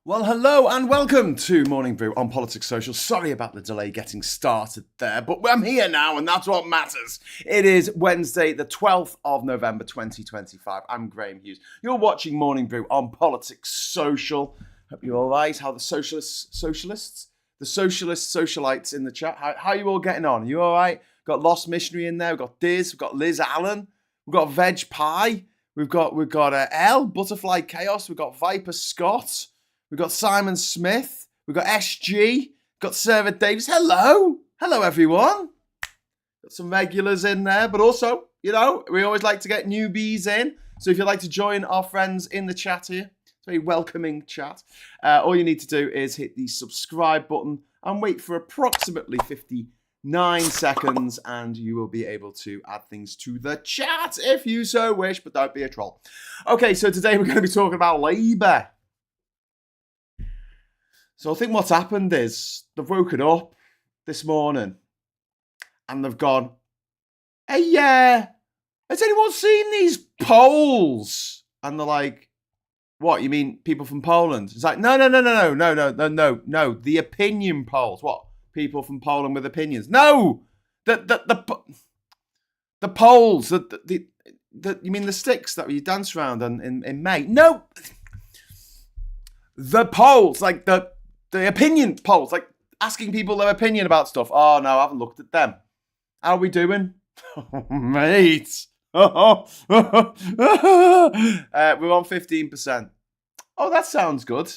Well, hello and welcome to Morning Brew on Politics Social. Sorry about the delay getting started there, but I'm here now and that's what matters. It is Wednesday, the 12th of November, 2025. I'm Graham Hughes. You're watching Morning Brew on Politics Social. Hope you're all right. How the socialists, the socialites in the chat, how are you all getting on? You all right? Got Lost Missionary in there. We've got Diz. We've got Liz Allen. We've got Veg Pie. We've got L, Butterfly Chaos. We've got Viper Scott. We've got Simon Smith. We've got SG. We've got Sarah Davis. Hello. Hello, everyone. Got some regulars in there, but also, we always like to get newbies in. So if you'd like to join our friends in the chat here, it's a very welcoming chat. All you need to do is hit the subscribe button and wait for approximately 59 seconds, and you will be able to add things to the chat if you so wish, but don't be a troll. Okay, so today we're going to be talking about Labour. So I think what's happened is they've woken up this morning and they've gone, hey, has anyone seen these polls? And they're like, what, you mean people from Poland? It's like, no, the opinion polls. What, people from Poland with opinions? No, the polls, you mean the sticks that you dance around in May? No, the polls, like the opinion polls, like asking people their opinion about stuff. Oh, no, I haven't looked at them. How are we doing? Mate. We're on 15%. Oh, that sounds good.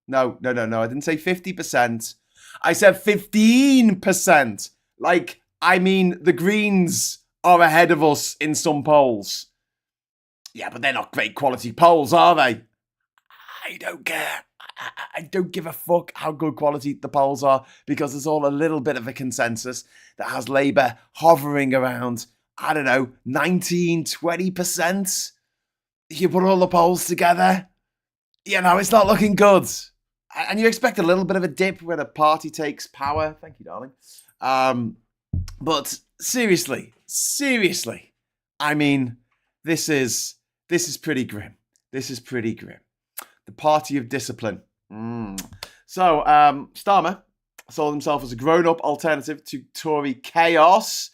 No. I didn't say 50%. I said 15%. Like, I mean, the Greens are ahead of us in some polls. Yeah, but they're not great quality polls, are they? I don't care. I don't give a fuck how good quality the polls are, because there's all a little bit of a consensus that has Labour hovering around, 19, 20%. If you put all the polls together, it's not looking good. And you expect a little bit of a dip when a party takes power. Thank you, darling. But seriously, I mean, this is pretty grim. This is pretty grim. The party of discipline. So, Starmer saw himself as a grown-up alternative to Tory chaos,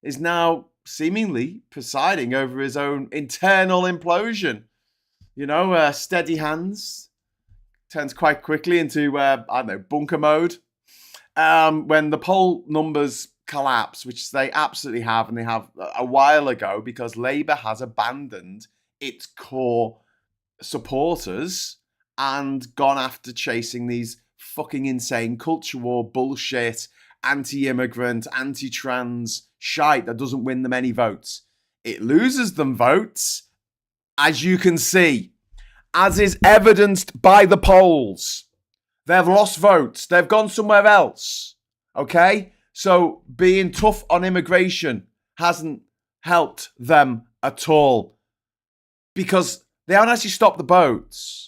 is now seemingly presiding over his own internal implosion. Steady hands turns quite quickly into, bunker mode. When the poll numbers collapse, which they absolutely have, and they have a while ago, because Labour has abandoned its core supporters and gone after chasing these fucking insane culture war bullshit, anti-immigrant, anti-trans shite that doesn't win them any votes. It loses them votes, as you can see, as is evidenced by the polls. They've lost votes. They've gone somewhere else. Okay? So being tough on immigration hasn't helped them at all, because they haven't actually stopped the boats.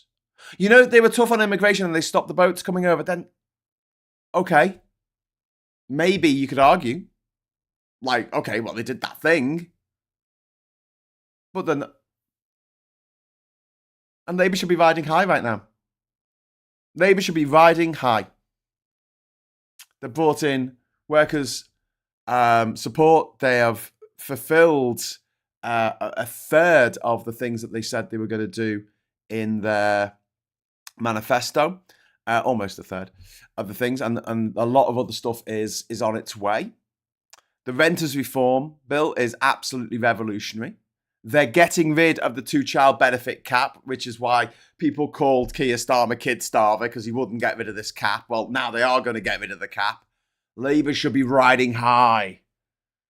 They were tough on immigration and they stopped the boats coming over. Then, okay, maybe you could argue, like, okay, well, they did that thing. But then, and Labour should be riding high right now. Labour should be riding high. They brought in workers' support. They have fulfilled a third of the things that they said they were going to do in their manifesto, almost a third of the things, and a lot of other stuff is on its way. The renters reform bill is absolutely revolutionary. They're getting rid of the 2-child benefit cap, which is why people called Keir Starmer kid starver, because he wouldn't get rid of this cap. Well, now they are going to get rid of the cap. Labour should be riding high,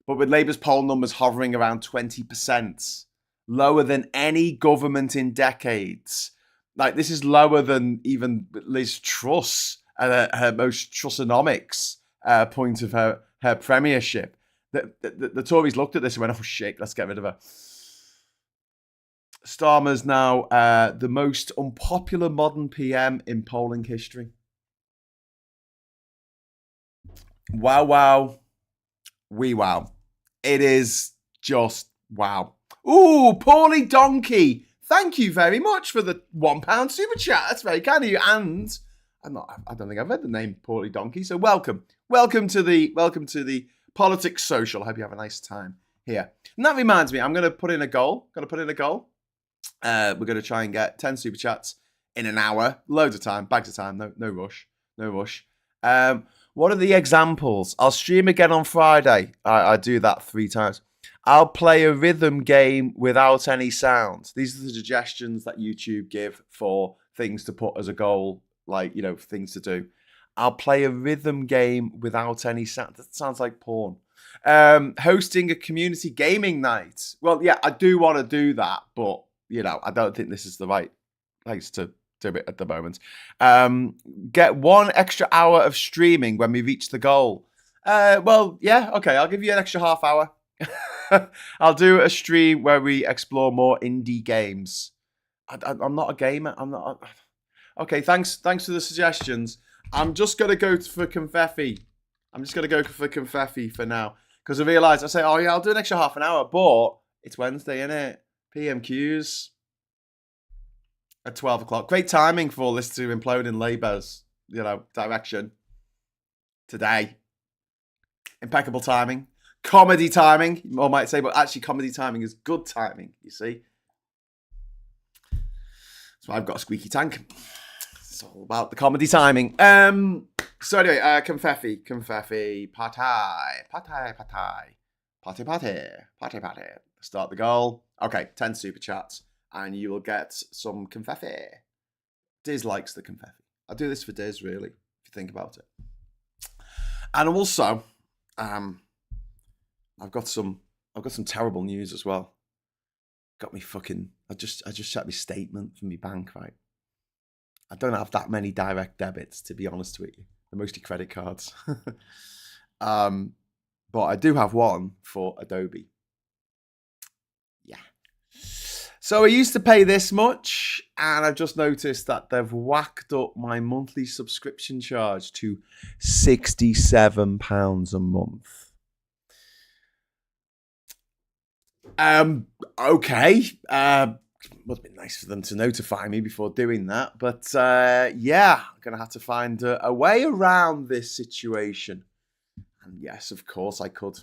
but with Labour's poll numbers hovering around 20%, lower than any government in decades. Like, this is lower than even Liz Truss at her most Trussonomics point of her premiership. The Tories looked at this and went, oh shit, let's get rid of her. Starmer's now the most unpopular modern PM in polling history. Wow. We wow. It is just wow. Ooh, poorly donkey. Thank you very much for the £1 super chat. That's very kind of you. And I don't think I've read the name Portly Donkey. So welcome to the Politics Social. I hope you have a nice time here. And that reminds me, I'm going to put in a goal. We're going to try and get 10 super chats in an hour. Loads of time, bags of time. No rush. What are the examples? I'll stream again on Friday. I do that 3 times. I'll play a rhythm game without any sound. These are the suggestions that YouTube give for things to put as a goal, like, things to do. I'll play a rhythm game without any sound. That sounds like porn. Hosting a community gaming night. Well, yeah, I do want to do that, but, I don't think this is the right place to do it at the moment. Get 1 extra hour of streaming when we reach the goal. Well, yeah, okay, I'll give you an extra half hour. I'll do a stream where we explore more indie games. I'm not a gamer. I'm not. Okay, thanks for the suggestions. I'm just gonna go for confetti. For now because I realised I say, oh yeah, I'll do an extra half an hour, but it's Wednesday, innit? PMQs at 12 o'clock. Great timing for all this to implode in Labour's, direction today. Impeccable timing. Comedy timing, one might say, but actually comedy timing is good timing, you see. So I've got a squeaky tank. It's all about the comedy timing. So anyway, confetti, party. Start the goal. Okay, 10 super chats, and you will get some confetti. Diz likes the confetti. I do this for Diz, really, if you think about it. And also, I've got some terrible news as well. Got me fucking. I just checked my statement from my bank, right? I don't have that many direct debits, to be honest with you. They're mostly credit cards. But I do have one for Adobe. Yeah. So I used to pay this much, and I've just noticed that they've whacked up my monthly subscription charge to £67 a month. Okay. Would have been nice for them to notify me before doing that. But yeah, I'm going to have to find a way around this situation. And yes, of course, I could,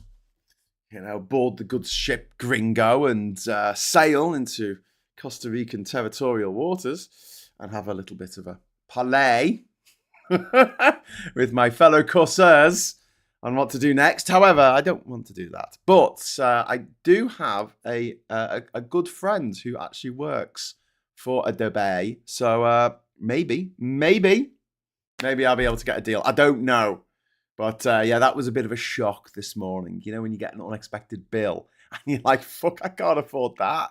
board the good ship Gringo and sail into Costa Rican territorial waters and have a little bit of a parley with my fellow corsairs on what to do next. However, I don't want to do that. But I do have a good friend who actually works for Adobe. So maybe I'll be able to get a deal. I don't know. But yeah, that was a bit of a shock this morning. When you get an unexpected bill and you're like, fuck, I can't afford that.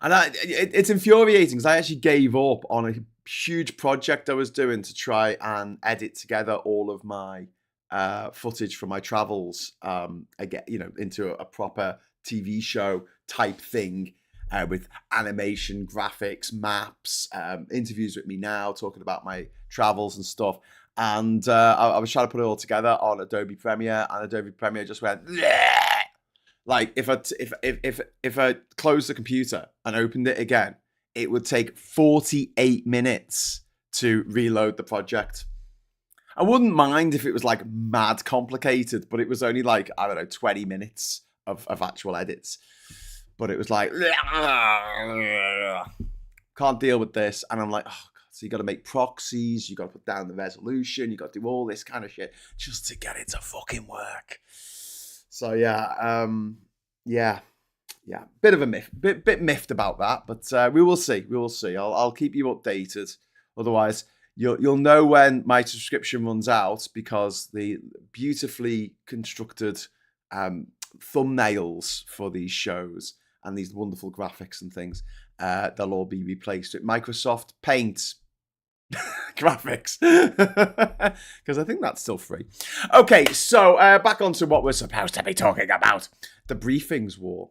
And it's infuriating because I actually gave up on a huge project I was doing to try and edit together all of my footage from my travels, into a proper TV show type thing with animation, graphics, maps, interviews with me now, talking about my travels and stuff. And I was trying to put it all together on Adobe Premiere, and Adobe Premiere just went, bleh! Like if I closed the computer and opened it again, it would take 48 minutes to reload the project. I wouldn't mind if it was like mad complicated, but it was only like, 20 minutes of actual edits. But it was like, can't deal with this. And I'm like, oh God, so you got to make proxies, you got to put down the resolution, you got to do all this kind of shit just to get it to fucking work. So yeah, bit of a myth, bit miffed about that, but we will see. I'll keep you updated. Otherwise, you'll know when my subscription runs out, because the beautifully constructed thumbnails for these shows and these wonderful graphics and things, they'll all be replaced with Microsoft Paint. graphics. Because I think that's still free. Okay, so back onto what we're supposed to be talking about. The briefings war.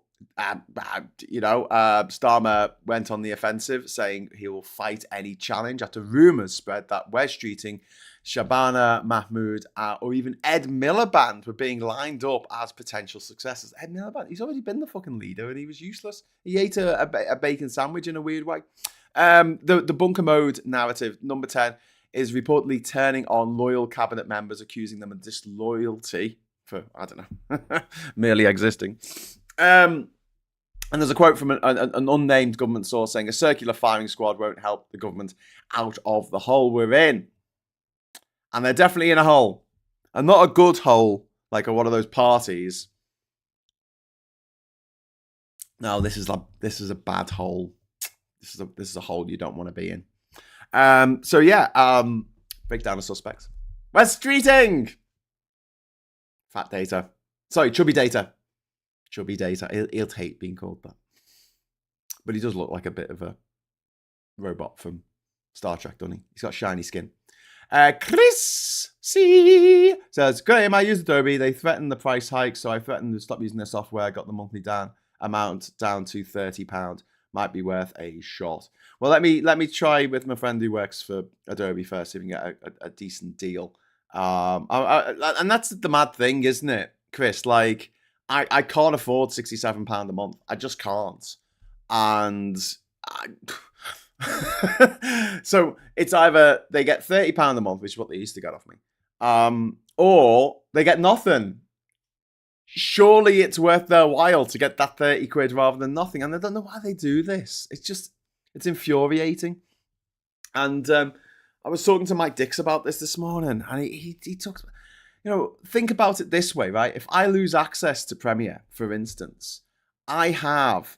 Starmer went on the offensive, saying he will fight any challenge after rumours spread that Wes Streeting, Shabana Mahmood, or even Ed Miliband were being lined up as potential successors. Ed Miliband, he's already been the fucking leader and he was useless. He ate a bacon sandwich in a weird way. The bunker mode narrative, number 10, is reportedly turning on loyal cabinet members, accusing them of disloyalty for, I don't know, merely existing. And there's a quote from an unnamed government source saying a circular firing squad won't help the government out of the hole we're in. And they're definitely in a hole. And not a good hole, like one of those parties. No, this is a bad hole. This is a hole you don't want to be in. Breakdown of suspects. Wes Streeting! Fat data. Sorry, chubby data. Chubby data. He'll hate being called that. But he does look like a bit of a robot from Star Trek, doesn't he? He's got shiny skin. Chris C says, Graham, I use Adobe. They threatened the price hike, so I threatened to stop using their software. Got the monthly amount down to £30. Might be worth a shot. Well, let me try with my friend who works for Adobe first, see if we can get a decent deal. And that's the mad thing, isn't it, Chris? Like, I can't afford £67 a month. I just can't. And so it's either they get £30 a month, which is what they used to get off me, or they get nothing. Surely it's worth their while to get that 30 quid rather than nothing. And I don't know why they do this. It's infuriating. And I was talking to Mike Dix about this morning, and he talks, think about it this way, right? If I lose access to Premiere, for instance, I have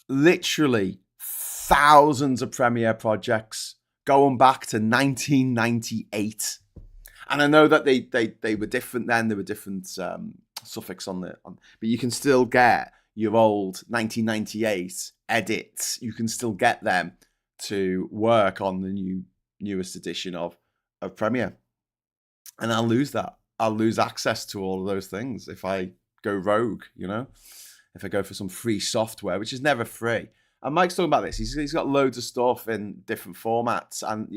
literally thousands of Premiere projects going back to 1998. And I know that they were different then. There were different suffix on but you can still get your old 1998 edits. You can still get them to work on the newest edition of Premiere. And I'll lose that. I'll lose access to all of those things if I go rogue, if I go for some free software, which is never free. And Mike's talking about this. He's got loads of stuff in different formats and,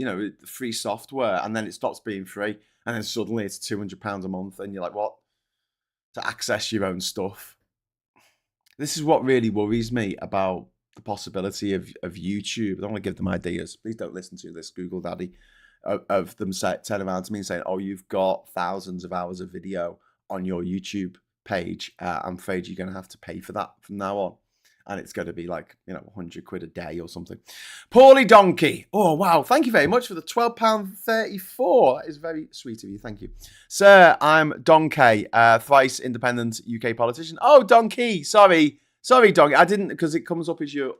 free software, and then it stops being free. And then suddenly it's £200 a month. And you're like, what? To access your own stuff. This is what really worries me about the possibility of YouTube. I don't want to give them ideas. Please don't listen to this Google Daddy of them turning around to me and saying, oh, you've got thousands of hours of video on your YouTube page. I'm afraid you're going to have to pay for that from now on. And it's going to be like, 100 quid a day or something. Poorly Donkey. Oh, wow. Thank you very much for the £12.34. That is very sweet of you. Thank you. Sir, I'm Donkey, thrice independent UK politician. Oh, Donkey. Sorry, Donkey. I didn't, because it comes up as your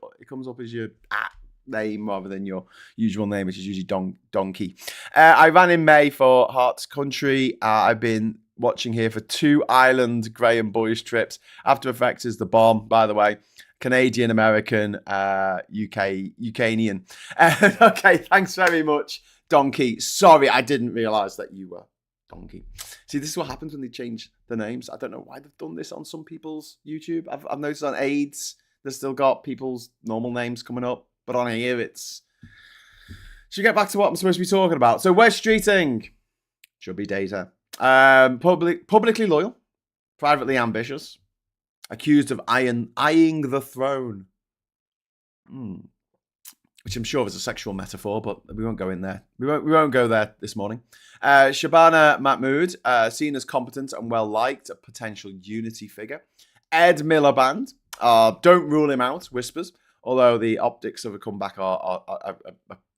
name rather than your usual name, which is usually Donkey. I ran in May for Hearts Country. I've been watching here for 2 Ireland Graham Boys trips. After Effects is the bomb, by the way. Canadian, American, Ukrainian. Okay, thanks very much, Donkey. Sorry, I didn't realise that you were Donkey. See, this is what happens when they change the names. I don't know why they've done this on some people's YouTube. I've noticed on AIDS, they've still got people's normal names coming up. But on here, it's... Should we get back to what I'm supposed to be talking about? So, Wes Streeting. Chubby data. Publicly loyal. Privately ambitious. Accused of eyeing the throne. Which I'm sure is a sexual metaphor, but we won't go in there. We won't go there this morning. Shabana Mahmood, seen as competent and well-liked, a potential unity figure. Ed Miliband, don't rule him out, whispers, although the optics of a comeback are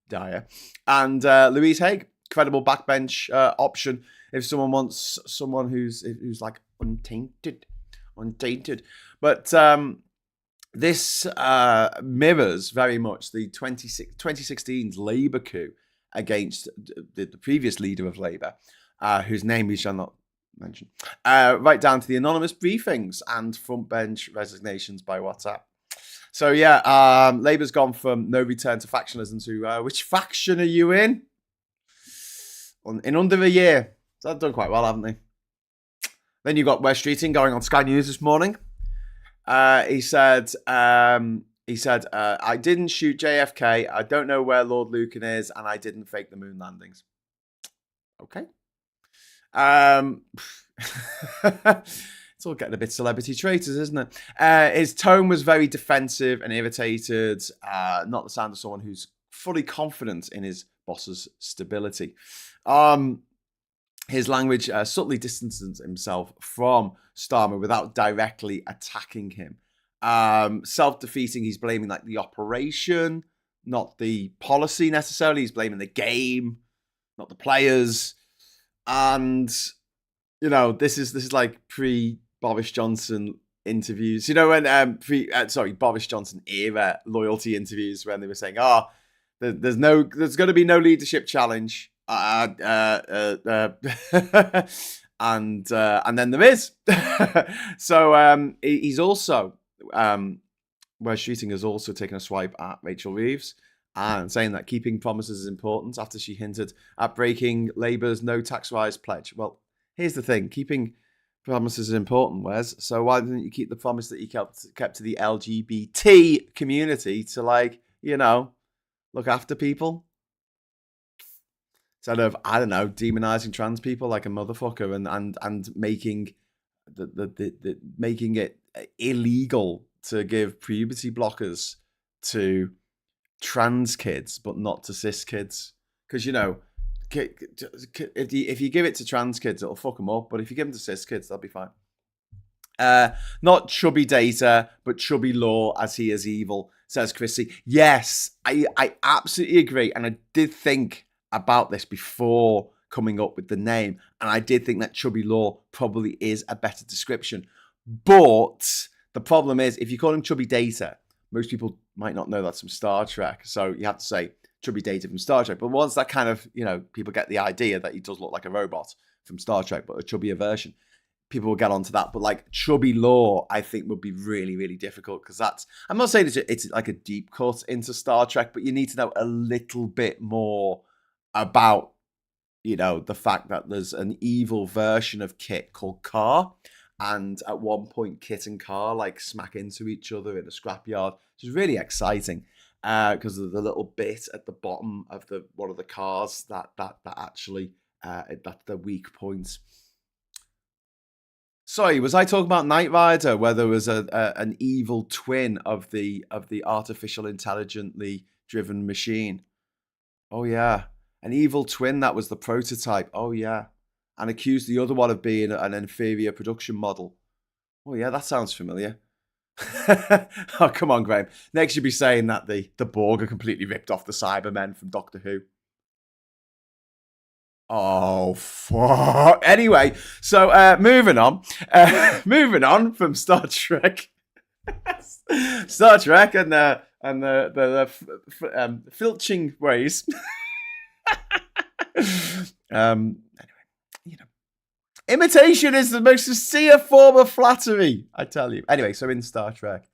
dire. And Louise Haigh, credible backbench option if someone wants someone who's like untainted. But this mirrors very much the 2016's Labour coup against the previous leader of Labour, whose name we shall not mention, right down to the anonymous briefings and front bench resignations by WhatsApp. So yeah, Labour's gone from no return to factionalism to which faction are you in? In under a year. So they've done quite well, haven't they? Then you got Wes Streeting going on Sky News this morning. He said, I didn't shoot JFK. I don't know where Lord Lucan is, and I didn't fake the moon landings. Okay. It's all getting a bit celebrity traitors, isn't it? His tone was very defensive and irritated. Not the sound of someone who's fully confident in his boss's stability. His language subtly distances himself from Starmer without directly attacking him. Self-defeating, he's blaming like the operation, not the policy necessarily. He's blaming the game, not the players. And, you know, this is like pre-Boris Johnson interviews. You know, when Boris Johnson era loyalty interviews when they were saying, there's going to be no leadership challenge. And then there is. So he's also Wes Streeting has also taken a swipe at Rachel Reeves and saying that keeping promises is important after she hinted at breaking Labour's no tax rise pledge. Well, here's the thing: keeping promises is important, Wes. So why didn't you keep the promise that you kept to the LGBT community to, like, you know, look after people? Instead of, I don't know, demonizing trans people like a motherfucker and making making it illegal to give puberty blockers to trans kids, but not to cis kids. Because, you know, if you give it to trans kids, it'll fuck them up. But if you give them to cis kids, they'll be fine. Not chubby data, but chubby law, as he is evil, says Chrissy. Yes, I absolutely agree. And I did think about this before coming up with the name, and I did think that chubby law probably is a better description. But the problem is, if you call him chubby data, most people might not know that's from Star Trek, so you have to say chubby data from Star Trek. But once that kind of, you know, people get the idea that he does look like a robot from Star Trek, but a chubbier version, people will get onto that. But like chubby law, I think would be really, really difficult, because that's, I'm not saying it's like a deep cut into Star Trek, but you need to know a little bit more about, you know, the fact that there's an evil version of Kit called Car, and at one point Kit and Car like smack into each other in a scrapyard, which is really exciting because of the little bit at the bottom of the one of the cars that actually that's the weak point. Sorry, was I talking about Knight Rider, where there was an evil twin of the artificial intelligently driven machine? Oh yeah. An evil twin that was the prototype. Oh, yeah. And accused the other one of being an inferior production model. Oh, yeah, that sounds familiar. Oh, come on, Graham. Next you'll be saying that the Borg are completely ripped off the Cybermen from Doctor Who. Oh, fuck. Anyway, so moving on. Moving on from Star Trek. Star Trek and the filching ways. Anyway, you know, imitation is the most sincere form of flattery, I tell you. Anyway, so in Star Trek,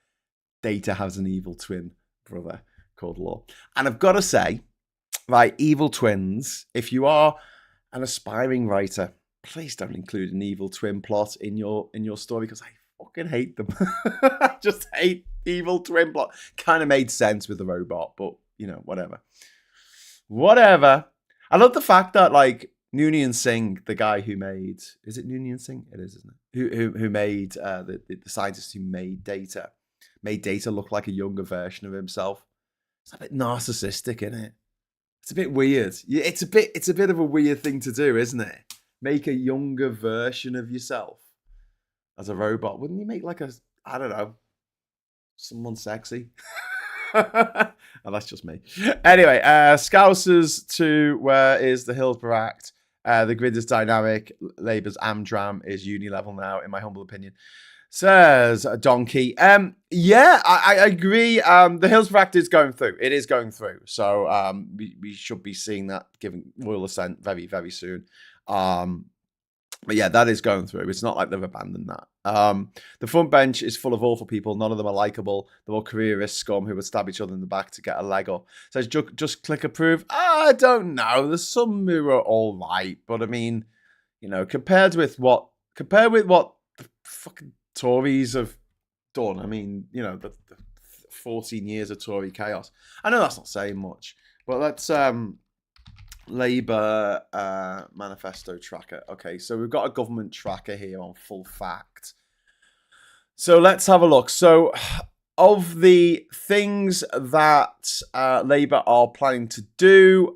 Data has an evil twin brother called Law. And I've got to say, right, evil twins, if you are an aspiring writer, please don't include an evil twin plot in your story, because I fucking hate them. I just hate evil twin plot. Kind of made sense with the robot, but, you know, whatever. I love the fact that, like, Noonien Singh, the guy who made, is it Noonien Singh? It is, isn't it? Who made the scientist who made Data look like a younger version of himself. It's a bit narcissistic, isn't it? It's a bit weird. It's a bit of a weird thing to do, isn't it? Make a younger version of yourself as a robot. Wouldn't you make like I don't know, someone sexy? Oh, that's just me. Anyway, Scousers to where is the Hillsborough Act? The grid is dynamic. Labour's Amdram is uni level now, in my humble opinion. Says Donkey. Yeah, I agree. The Hillsborough Act is going through. It is going through. So we should be seeing that given royal assent very, very soon. But yeah, that is going through. It's not like they've abandoned that. The front bench is full of awful people. None of them are likable. They're all careerist scum who would stab each other in the back to get a leg up. Says, just click approve. I don't know. There's some who are all right. But I mean, compared with what the fucking Tories have done. I mean, the 14 years of Tory chaos. I know that's not saying much. But let's... Labour manifesto tracker. Okay, so we've got a government tracker here on Full Fact. So let's have a look. So of the things that Labour are planning to do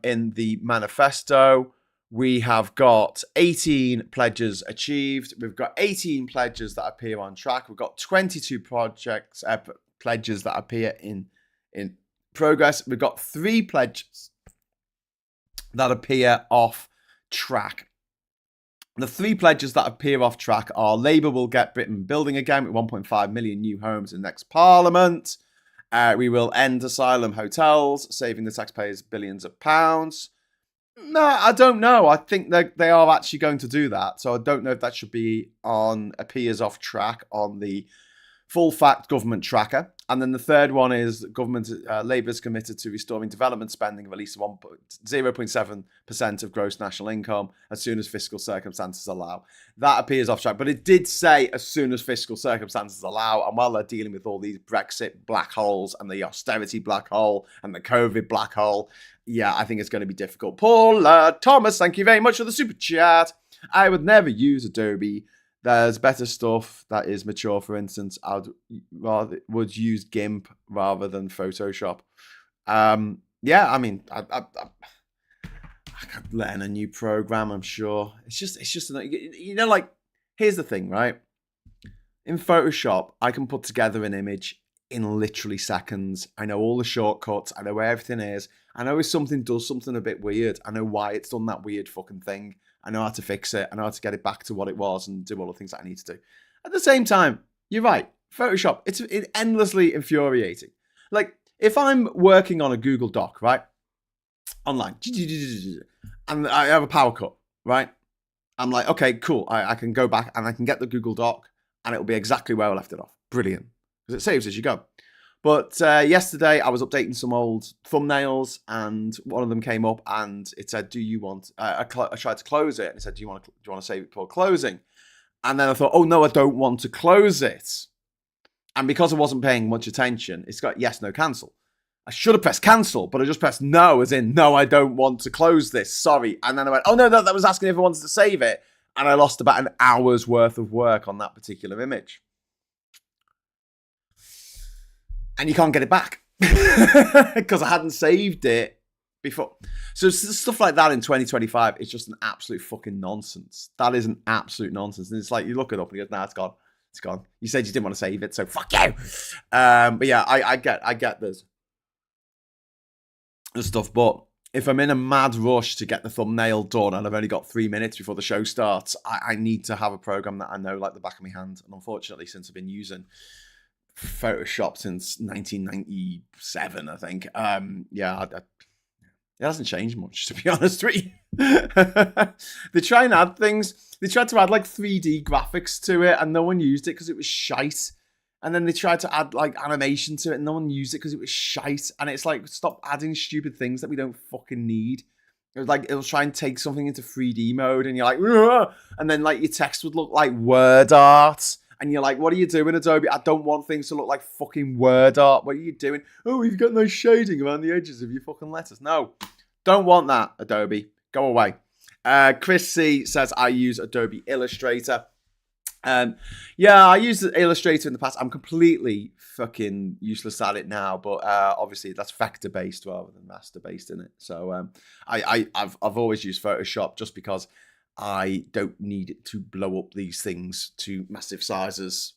in the manifesto, we have got 18 pledges achieved. We've got 18 pledges that appear on track. We've got 22 pledges that appear in progress. We've got 3 pledges that appear off track. The 3 pledges that appear off track are: Labour will get Britain building again with 1.5 million new homes in next Parliament. We will end asylum hotels, saving the taxpayers billions of pounds. No, I don't know. I think they are actually going to do that. So I don't know if that should be appears off track on the Full Fact government tracker. And then the third one is Labour is committed to restoring development spending of at least 0.7% of gross national income as soon as fiscal circumstances allow. That appears off track, but it did say as soon as fiscal circumstances allow. And while they're dealing with all these Brexit black holes and the austerity black hole and the COVID black hole, yeah, I think it's going to be difficult. Paul Thomas, thank you very much for the super chat. I would never use Adobe. There's better stuff that is mature. For instance, would use GIMP rather than Photoshop. Yeah, I mean, I could learn a new program. I'm sure it's just like, here's the thing, right? In Photoshop, I can put together an image in literally seconds. I know all the shortcuts. I know where everything is. I know if something does something a bit weird, I know why it's done that weird fucking thing. I know how to fix it. I know how to get it back to what it was and do all the things that I need to do. At the same time, you're right. Photoshop, it's endlessly infuriating. Like, if I'm working on a Google Doc, right? Online. And I have a power cut, right? I'm like, okay, cool. I can go back and I can get the Google Doc and it'll be exactly where I left it off. Brilliant. Because it saves as you go. But yesterday I was updating some old thumbnails and one of them came up and it said, do you want, I tried to close it and it said, do you want to save it before closing? And then I thought, oh no, I don't want to close it. And because I wasn't paying much attention, it's got yes, no, cancel. I should have pressed cancel, but I just pressed no, as in, no, I don't want to close this, sorry. And then I went, oh no, that was asking if I wanted to save it. And I lost about an hour's worth of work on that particular image. And you can't get it back because I hadn't saved it before. So stuff like that in 2025 is just an absolute fucking nonsense. That is an absolute nonsense. And it's like, you look it up and you go, nah, it's gone. It's gone. You said you didn't want to save it, so fuck you. But yeah, I get this stuff. But if I'm in a mad rush to get the thumbnail done and I've only got 3 minutes before the show starts, I need to have a program that I know like the back of my hand. And unfortunately, since I've been using Photoshop since 1997, I think. It hasn't changed much, to be honest with you. They try and add things. They tried to add like 3D graphics to it, and no one used it because it was shite. And then they tried to add like animation to it, and no one used it because it was shite. And it's like, stop adding stupid things that we don't fucking need. It was like, it'll try and take something into 3D mode, and you're like, ugh! And then like your text would look like word art. And you're like, what are you doing, Adobe? I don't want things to look like fucking word art. What are you doing? Oh, you've got no shading around the edges of your fucking letters. No, don't want that, Adobe. Go away. Chris C says, I use Adobe Illustrator. Yeah, I used Illustrator in the past. I'm completely fucking useless at it now. But obviously, that's vector-based rather than raster-based in it. So I've always used Photoshop just because I don't need it to blow up these things to massive sizes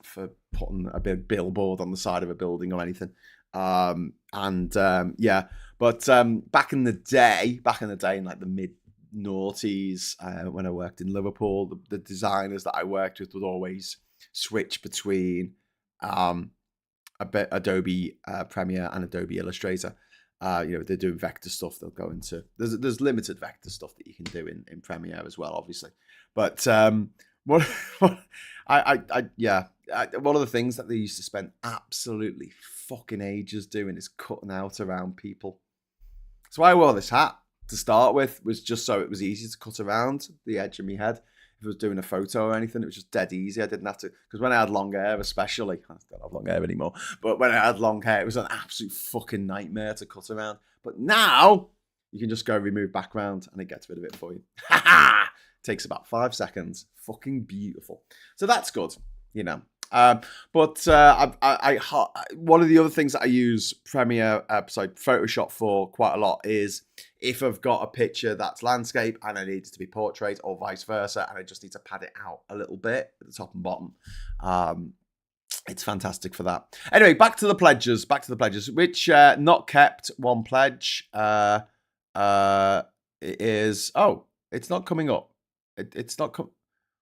for putting a big billboard on the side of a building or anything. Yeah, but back in the day in like the mid noughties, when I worked in Liverpool, the designers that I worked with would always switch between Adobe Premiere and Adobe Illustrator. They're doing vector stuff. They'll go into there's limited vector stuff that you can do in Premiere as well, obviously. But one of the things that they used to spend absolutely fucking ages doing is cutting out around people. That's why I wore this hat to start with, was just so it was easy to cut around the edge of my head. If I was doing a photo or anything, it was just dead easy. I didn't have to, because when I had long hair, especially, I don't have long hair anymore, but when I had long hair, it was an absolute fucking nightmare to cut around. But now, you can just go remove background and it gets rid of it for you. Ha ha! Takes about 5 seconds. Fucking beautiful. So that's good, But one of the other things that I use Photoshop for quite a lot is if I've got a picture that's landscape and I need it to be portrait or vice versa, and I just need to pad it out a little bit at the top and bottom. It's fantastic for that. Anyway, back to the pledges. Which not kept one pledge is. Oh, it's not coming up. It's not.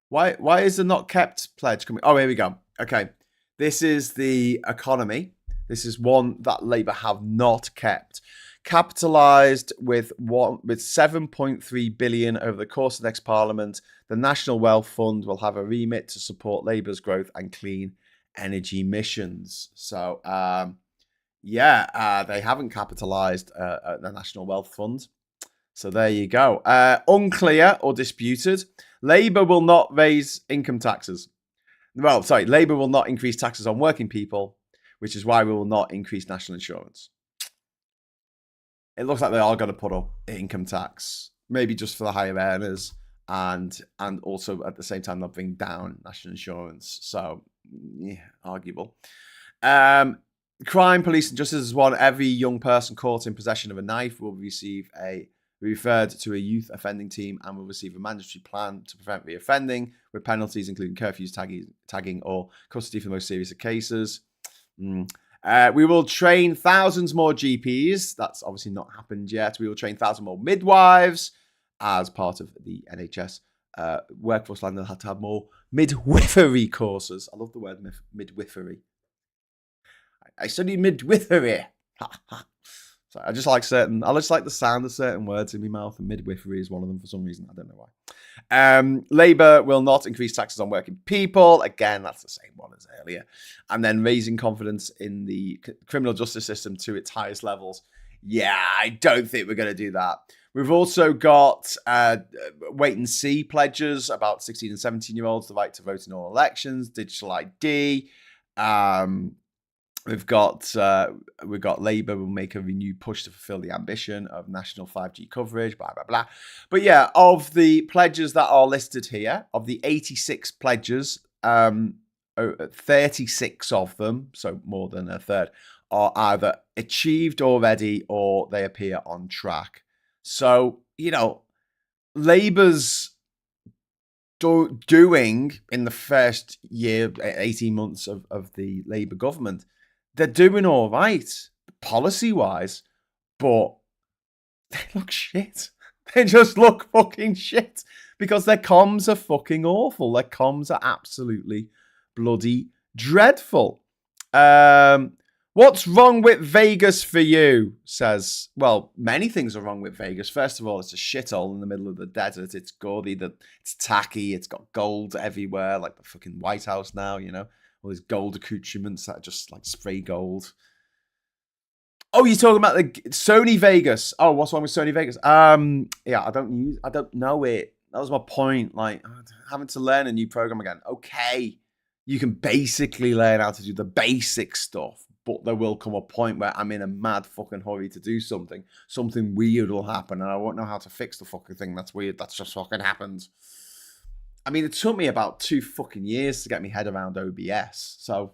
Why is the not kept pledge coming? Oh, here we go. Okay, this is the economy. This is one that Labour have not kept. Capitalised with 7.3 billion over the course of the next Parliament, the National Wealth Fund will have a remit to support Labour's growth and clean energy missions. So, they haven't capitalised the National Wealth Fund. So there you go. Unclear or disputed. Labour will not raise income taxes. Labour will not increase taxes on working people, which is why we will not increase national insurance. It looks like they are going to put up income tax, maybe just for the higher earners, and also at the same time they'll bring down national insurance. So, yeah, arguable. Crime, police, and justice is one. Every young person caught in possession of a knife will receive referred to a youth offending team and will receive a mandatory plan to prevent reoffending with penalties including curfews, tagging or custody for the most serious of cases. We will train thousands more GPs. That's obviously not happened yet. We will train thousands more midwives as part of the NHS workforce plan. They'll have to have more midwifery courses. I love the word midwifery. I study midwifery. So I just like the sound of certain words in my mouth, and midwifery is one of them for some reason. I don't know why. Labour will not increase taxes on working people. Again, that's the same one as earlier. And then raising confidence in the criminal justice system to its highest levels. Yeah, I don't think we're going to do that. We've also got wait and see pledges about 16 and 17-year-olds, the right to vote in all elections, digital ID. We've got Labour will make a renewed push to fulfil the ambition of national 5G coverage, blah, blah, blah. But yeah, of the pledges that are listed here, of the 86 pledges, 36 of them, so more than a third, are either achieved already or they appear on track. So, Labour's doing in the first year, 18 months of the Labour government, they're doing all right, policy-wise, but they look shit. They just look fucking shit because their comms are fucking awful. Their comms are absolutely bloody dreadful. What's wrong with Vegas for you? Says, well, many things are wrong with Vegas. First of all, it's a shithole in the middle of the desert. It's gaudy, it's tacky, it's got gold everywhere, like the fucking White House now, all these gold accoutrements that are just like spray gold. Oh, you're talking about the Sony Vegas. Oh, what's wrong with Sony Vegas? Yeah, I don't know it. That was my point. Like, having to learn a new program again. Okay, you can basically learn how to do the basic stuff, but there will come a point where I'm in a mad fucking hurry to do something. Something weird will happen, and I won't know how to fix the fucking thing that's weird. That's just fucking happens. I mean, it took me about 2 fucking years to get my head around OBS, so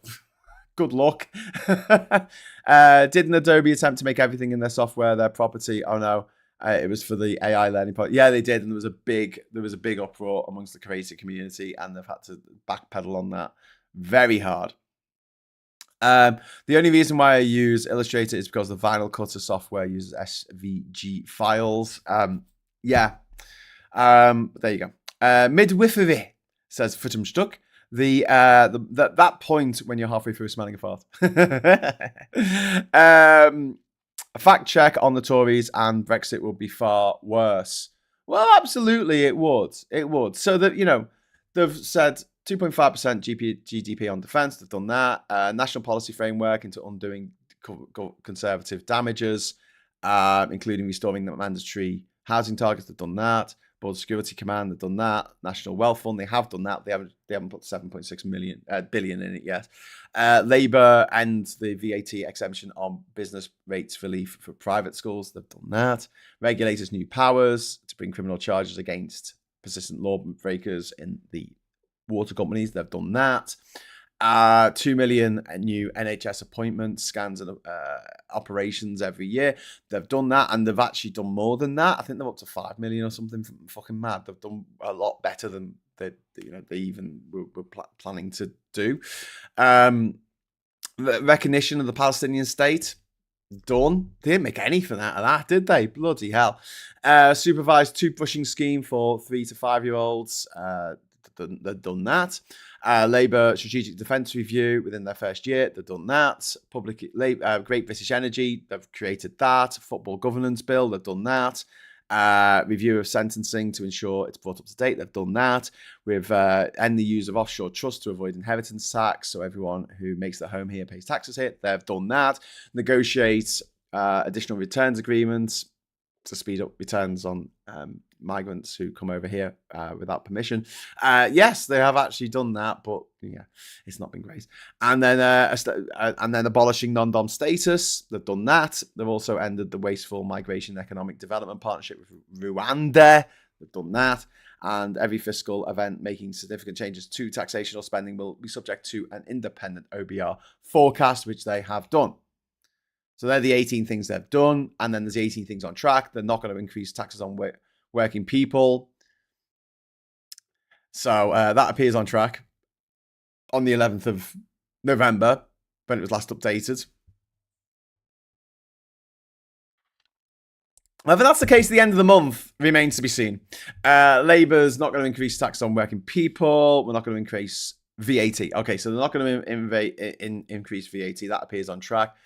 good luck. Did an Adobe attempt to make everything in their software their property? Oh no, it was for the AI learning part. Yeah, they did, and there was a big uproar amongst the creator community, and they've had to backpedal on that very hard. The only reason why I use Illustrator is because the Vinyl Cutter software uses SVG files. There you go. Midwifery, says Futtermstuck. That point when you're halfway through smelling a fart. A fact check on the Tories and Brexit would be far worse. Well, absolutely it would. It would. So that, they've said 2.5% GDP on defence. They've done that. National policy framework into undoing conservative damages, including restoring the mandatory housing targets. They've done that. Border Security Command, they've done that. National Wealth Fund, they have done that. They haven't put 7.6 billion in it yet. Labour and the VAT exemption on business rates relief for private schools, they've done that. Regulators' new powers to bring criminal charges against persistent law breakers in the water companies, they've done that. 2 million new NHS appointments, scans and operations every year. They've done that, and they've actually done more than that. I think they're up to 5 million or something fucking mad. They've done a lot better than they even were planning to do. Recognition of the Palestinian state, done. They didn't make anything out of that, did they? Bloody hell. Supervised toothbrushing scheme for 3 to 5 year olds. They've done that. Labour Strategic Defence Review within their first year, they've done that. Great British Energy, they've created that. Football Governance Bill, they've done that. Review of sentencing to ensure it's brought up to date, they've done that. We've end the use of offshore trusts to avoid inheritance tax, so everyone who makes their home here pays taxes here, they've done that. Negotiate additional returns agreements to speed up returns on migrants who come over here without permission. Yes, they have actually done that, but yeah, it's not been great. And then abolishing non-dom status, they've done that. They've also ended the wasteful migration economic development partnership with Rwanda. They've done that. And every fiscal event making significant changes to taxation or spending will be subject to an independent OBR forecast, which they have done. So they're the 18 things they've done. And then there's 18 things on track. They're not going to increase taxes on working people. So that appears on track on the 11th of November, when it was last updated. Whether that's the case at the end of the month remains to be seen. Labour's not going to increase tax on working people. We're not going to increase VAT. Okay, so they're not going to increase VAT. That appears on track.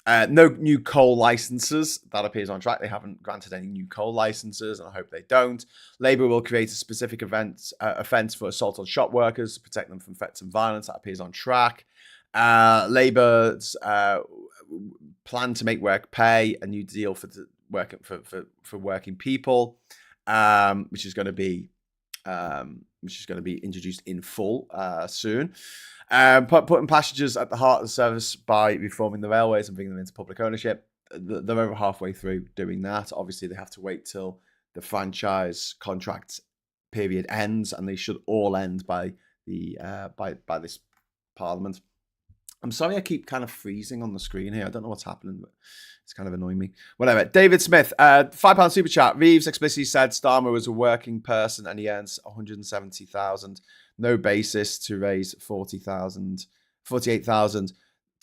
No new coal licenses. That appears on track. They haven't granted any new coal licenses, and I hope they don't. Labour will create a specific offence for assault on shop workers to protect them from threats and violence. That appears on track. Labour's plan to make work pay, a new deal for working people, which is going to be introduced in full soon. Putting passengers at the heart of the service by reforming the railways and bringing them into public ownership. They're over halfway through doing that. Obviously, they have to wait till the franchise contract period ends, and they should all end by this Parliament. I'm sorry I keep kind of freezing on the screen here. I don't know what's happening, but it's kind of annoying me. Whatever. David Smith, £5 super chat. Reeves explicitly said Starmer was a working person and he earns 170,000. No basis to raise 48,000.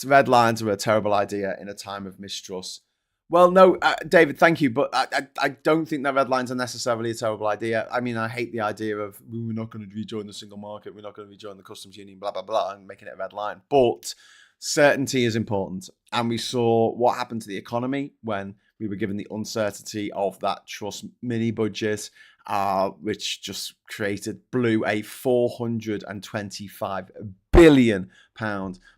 Red lines were a terrible idea in a time of mistrust. Well, no, David, thank you, but I don't think that red lines are necessarily a terrible idea. I mean, I hate the idea of we're not going to rejoin the single market, we're not going to rejoin the customs union, blah, blah, blah, and making it a red line. But certainty is important. And we saw what happened to the economy when we were given the uncertainty of that trust mini budget, which just blew a £425 billion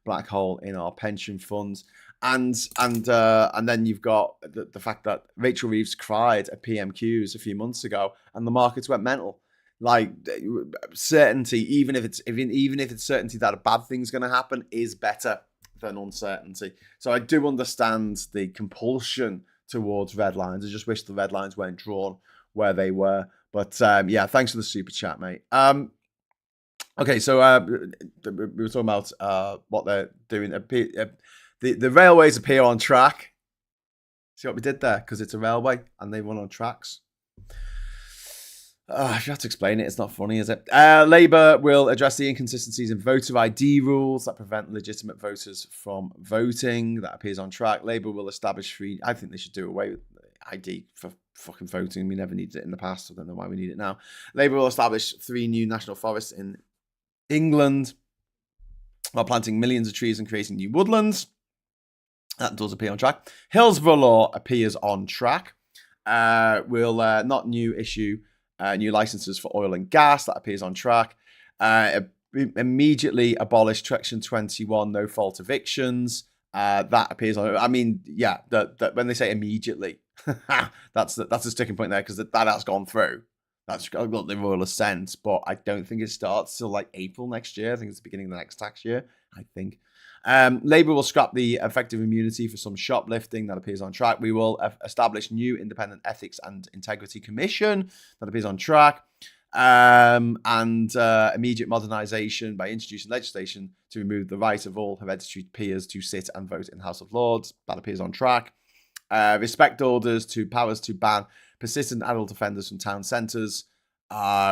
black hole in our pension funds. And then you've got the fact that Rachel Reeves cried at PMQs a few months ago, and the markets went mental. Like, certainty, even if it's certainty that a bad thing's going to happen, is better than uncertainty. So I do understand the compulsion towards red lines. I just wish the red lines weren't drawn where they were. But yeah, thanks for the super chat, mate. Okay, so we were talking about what they're doing. The railways appear on track. See what we did there? Because it's a railway and they run on tracks. If you have to explain it, it's not funny, is it? Labour will address the inconsistencies in voter ID rules that prevent legitimate voters from voting. That appears on track. Labour will establish free... I think they should do away with ID for fucking voting. We never needed it in the past. I don't know why we need it now. Labour will establish 3 new national forests in England while planting millions of trees and creating new woodlands. That does appear on track. Hillsborough law appears on track. We'll not issue new licenses for oil and gas. That appears on track. Immediately abolish Section 21 no-fault evictions. That appears on. I mean, yeah. When they say immediately, that's a sticking point there because that has gone through. That's got the royal assent, but I don't think it starts till like April next year. I think it's the beginning of the next tax year. I think. Labour will scrap the effective immunity for some shoplifting. That appears on track. We will establish new independent ethics and integrity commission. That appears on track. And immediate modernisation by introducing legislation to remove the right of all hereditary peers to sit and vote in the House of Lords. That appears on track. Respect orders to powers to ban persistent adult offenders from town centres,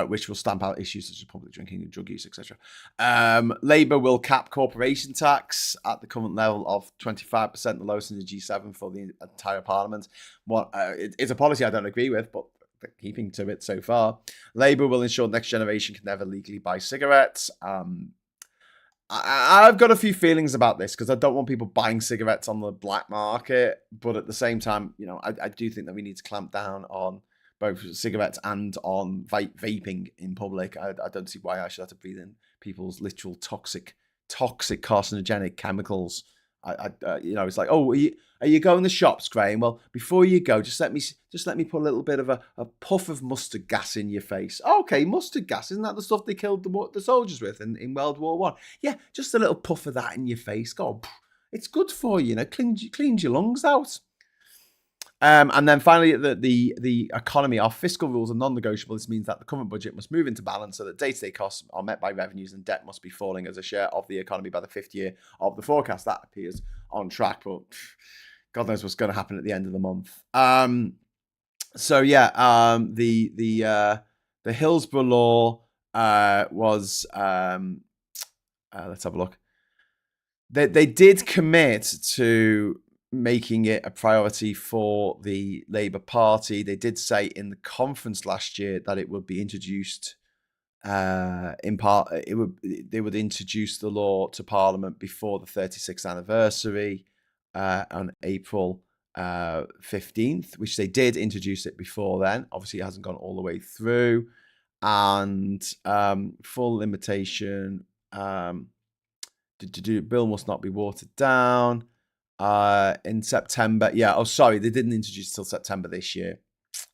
which will stamp out issues such as public drinking and drug use, etc. Labour will cap corporation tax at the current level of 25%, the lowest in the G7 for the entire Parliament. It's a policy I don't agree with, but they're keeping to it so far. Labour will ensure the next generation can never legally buy cigarettes. I've got a few feelings about this because I don't want people buying cigarettes on the black market, but at the same time, I do think that we need to clamp down on both cigarettes and on vaping in public. I don't see why I should have to breathe in people's literal toxic carcinogenic chemicals. It's like, oh, are you going to the shops, Graham? Well, before you go, just let me put a little bit of a puff of mustard gas in your face. Okay, mustard gas, isn't that the stuff they killed the soldiers with in World War One? Yeah, just a little puff of that in your face. Go, it's good for you, cleans your lungs out. And then finally, the economy, our fiscal rules are non-negotiable. This means that the current budget must move into balance so that day-to-day costs are met by revenues and debt must be falling as a share of the economy by the fifth year of the forecast. That appears on track, but God knows what's going to happen at the end of the month. The Hillsborough law was, let's have a look. They did commit to making it a priority for the Labour Party. They did say in the conference last year that it would be introduced in part. They would introduce the law to Parliament before the 36th anniversary on April 15th, which they did introduce it before then. Obviously, it hasn't gone all the way through. And full limitation. Bill must not be watered down. In September. They didn't introduce it till September this year.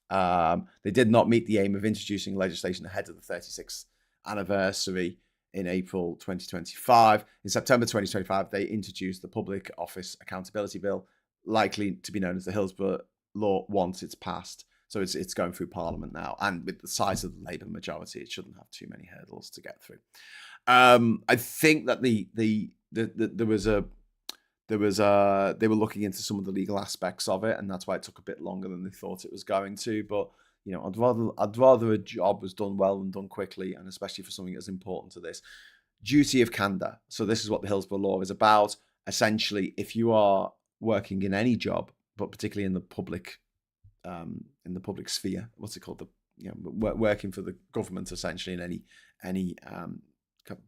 They did not meet the aim of introducing legislation ahead of the 36th anniversary in April 2025. In September 2025, they introduced the Public Office Accountability Bill, likely to be known as the Hillsborough Law once it's passed. So it's going through Parliament now. And with the size of the Labour majority, it shouldn't have too many hurdles to get through. I think that they were looking into some of the legal aspects of it, and that's why it took a bit longer than they thought it was going to. But I'd rather a job was done well and done quickly, and especially for something as important to this. Duty of candour. So this is what the Hillsborough Law is about. Essentially, if you are working in any job, but particularly in the public sphere, what's it called? Working for the government, essentially in any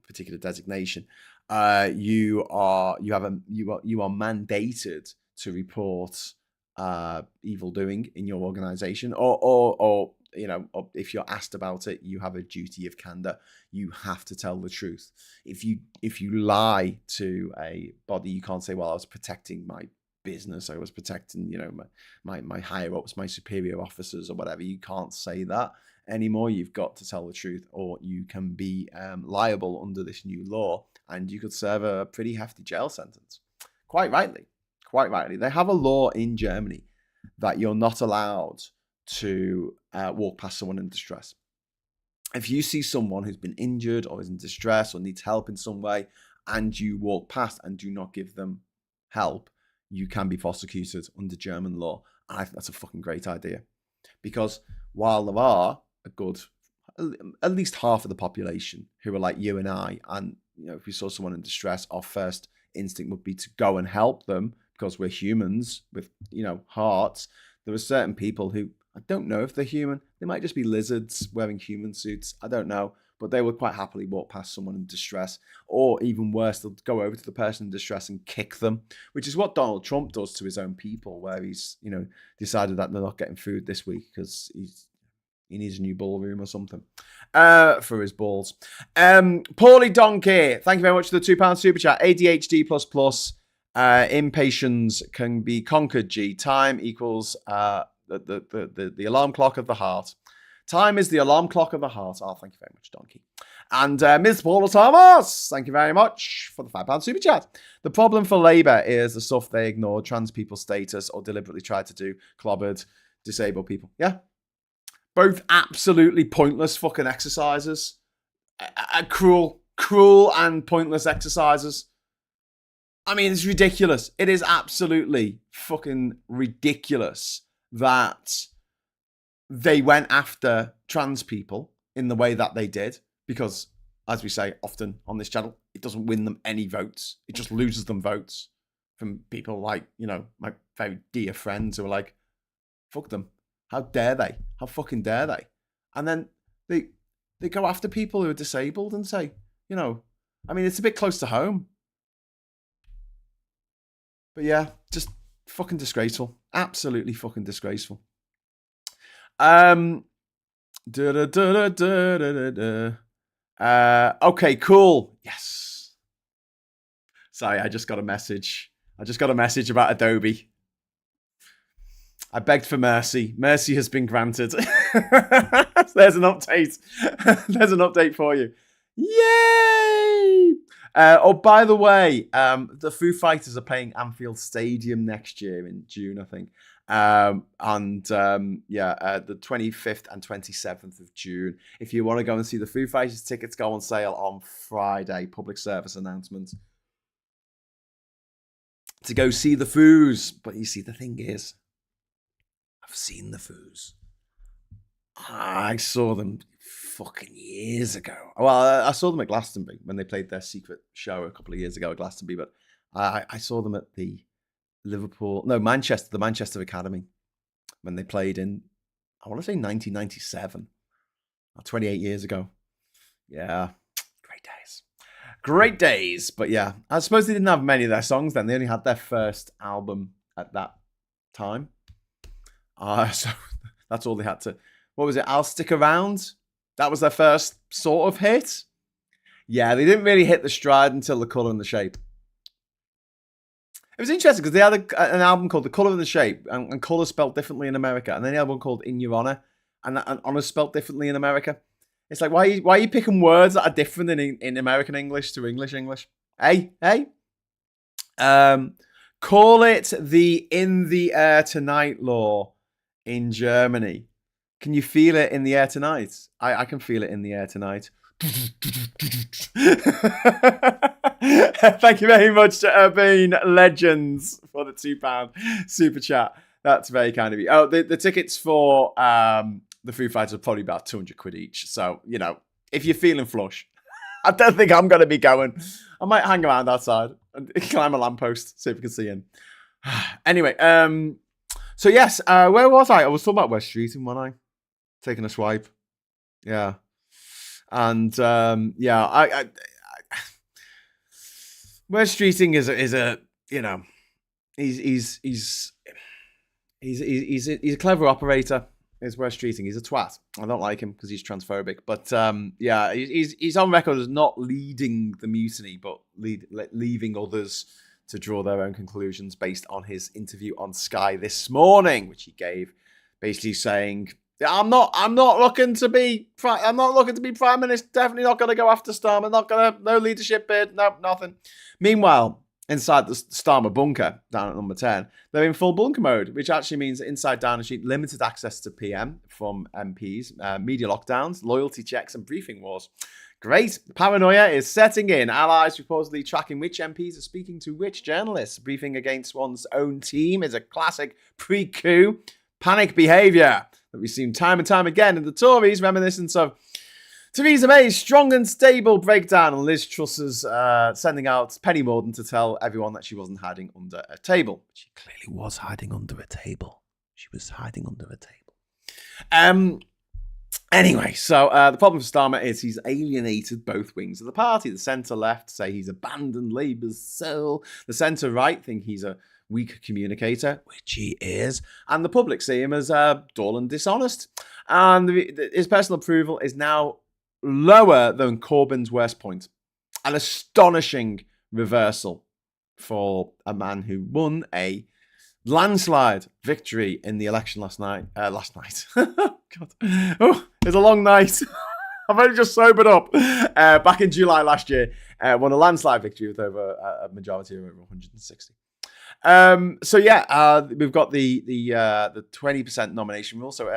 particular designation. You are mandated to report evil doing in your organization, or if you're asked about it, you have a duty of candor. You have to tell the truth. If you lie to a body, you can't say, well, I was protecting my business, I was protecting my higher ups, my superior officers, or whatever. You can't say that anymore. You've got to tell the truth, or you can be liable under this new law, and you could serve a pretty hefty jail sentence. Quite rightly. They have a law in Germany that you're not allowed to walk past someone in distress. If you see someone who's been injured or is in distress or needs help in some way, and you walk past and do not give them help, you can be prosecuted under German law. And I think that's a fucking great idea. Because while there are at least half of the population who are like you and I, and if we saw someone in distress, our first instinct would be to go and help them because we're humans with hearts. There are certain people who I don't know if they're human. They might just be lizards wearing human suits. I don't know. but they would quite happily walk past someone in distress, or even worse, they'll go over to the person in distress and kick them, which is what Donald Trump does to his own people, where he's, decided that they're not getting food this week because he needs a new ballroom or something for his balls. Paulie Donkey, thank you very much for the £2 super chat. ADHD plus. Impatience can be conquered. G. Time equals the alarm clock of the heart. Time is the alarm clock of the heart. Oh, thank you very much, Donkey. And Ms. Paula Thomas, thank you very much for the £5 super chat. The problem for Labour is the stuff they ignore: trans people's status, or deliberately tried to do, clobbered disabled people. Yeah. Both absolutely pointless fucking exercises. Cruel and pointless exercises. I mean, it's ridiculous. It is absolutely fucking ridiculous that they went after trans people in the way that they did, because, as we say often on this channel, it doesn't win them any votes. It just loses them votes from people like, my very dear friends who are like, fuck them. How dare they? How fucking dare they? And then they go after people who are disabled and say, it's a bit close to home. But yeah, just fucking disgraceful. Absolutely fucking disgraceful. Okay, cool. Yes. Sorry, I just got a message. About Adobe. I begged for mercy. Mercy has been granted. There's an update. There's an update for you. Yay! By the way, the Foo Fighters are playing Anfield Stadium next year in June, I think. The 25th and 27th of June. If you want to go and see the Foo Fighters, tickets go on sale on Friday. Public service announcement. To go see the Foos. But you see, the thing is, I've seen the Foos. I saw them fucking years ago. Well, I saw them at Glastonbury when they played their secret show a couple of years ago at Glastonbury, but I saw them at the Manchester Academy when they played in, I want to say 1997, 28 years ago. Yeah, great days. But yeah, I suppose they didn't have many of their songs then. They only had their first album at that time. So that's all they had to. What was it? I'll Stick Around. That was their first sort of hit. Yeah, they didn't really hit the stride until The Colour and the Shape. It was interesting because they had an album called The Colour and the Shape, and colour spelled differently in America. And then they had one called In Your Honor, and honor spelled differently in America. It's like, why are you picking words that are different in American English to English? Hey? Call it the In the Air Tonight law in Germany. Can you feel it in the air tonight? I can feel it in the air tonight. Thank you very much to Urbane Legends for the £2 super chat. That's very kind of you. Oh, the tickets for the Foo Fighters are probably about 200 quid each. So, if you're feeling flush, I don't think I'm going to be going. I might hang around outside and climb a lamppost, see if we can see in. Anyway, so yes, where was I? I was talking about Wes Streeting, wasn't I? Taking a swipe. Yeah. And I Wes Streeting is a he's a clever operator. Is Wes Streeting? He's a twat. I don't like him because he's transphobic. But he's on record as not leading the mutiny, but leaving others to draw their own conclusions based on his interview on Sky this morning, which he gave, basically saying, I'm not looking to be prime minister. Definitely not going to go after Starmer. No leadership bid. No, nothing. Meanwhile, inside the Starmer bunker down at number 10, they're in full bunker mode, which actually means inside Downing Street, limited access to PM from MPs, media lockdowns, loyalty checks, and briefing wars. Great. Paranoia is setting in. Allies reportedly tracking which MPs are speaking to which journalists. Briefing against one's own team is a classic pre-coup panic behaviour that we've seen time and time again in the Tories, reminiscent of Theresa May's strong and stable breakdown, and Liz Truss's sending out Penny Mordaunt to tell everyone that she wasn't hiding under a table. She clearly was hiding under a table. She was hiding under a table. Anyway, so the problem for Starmer is he's alienated both wings of the party. The centre-left say he's abandoned Labour's soul. The centre-right think he's a weak communicator, which he is. And the public see him as dull and dishonest. And his personal approval is now lower than Corbyn's worst point. An astonishing reversal for a man who won a landslide victory in the election last night. God. Oh, it's a long night. I've only just sobered up. Back in July last year, won a landslide victory with over a majority of over 160. So yeah, we've got the 20% nomination rule. So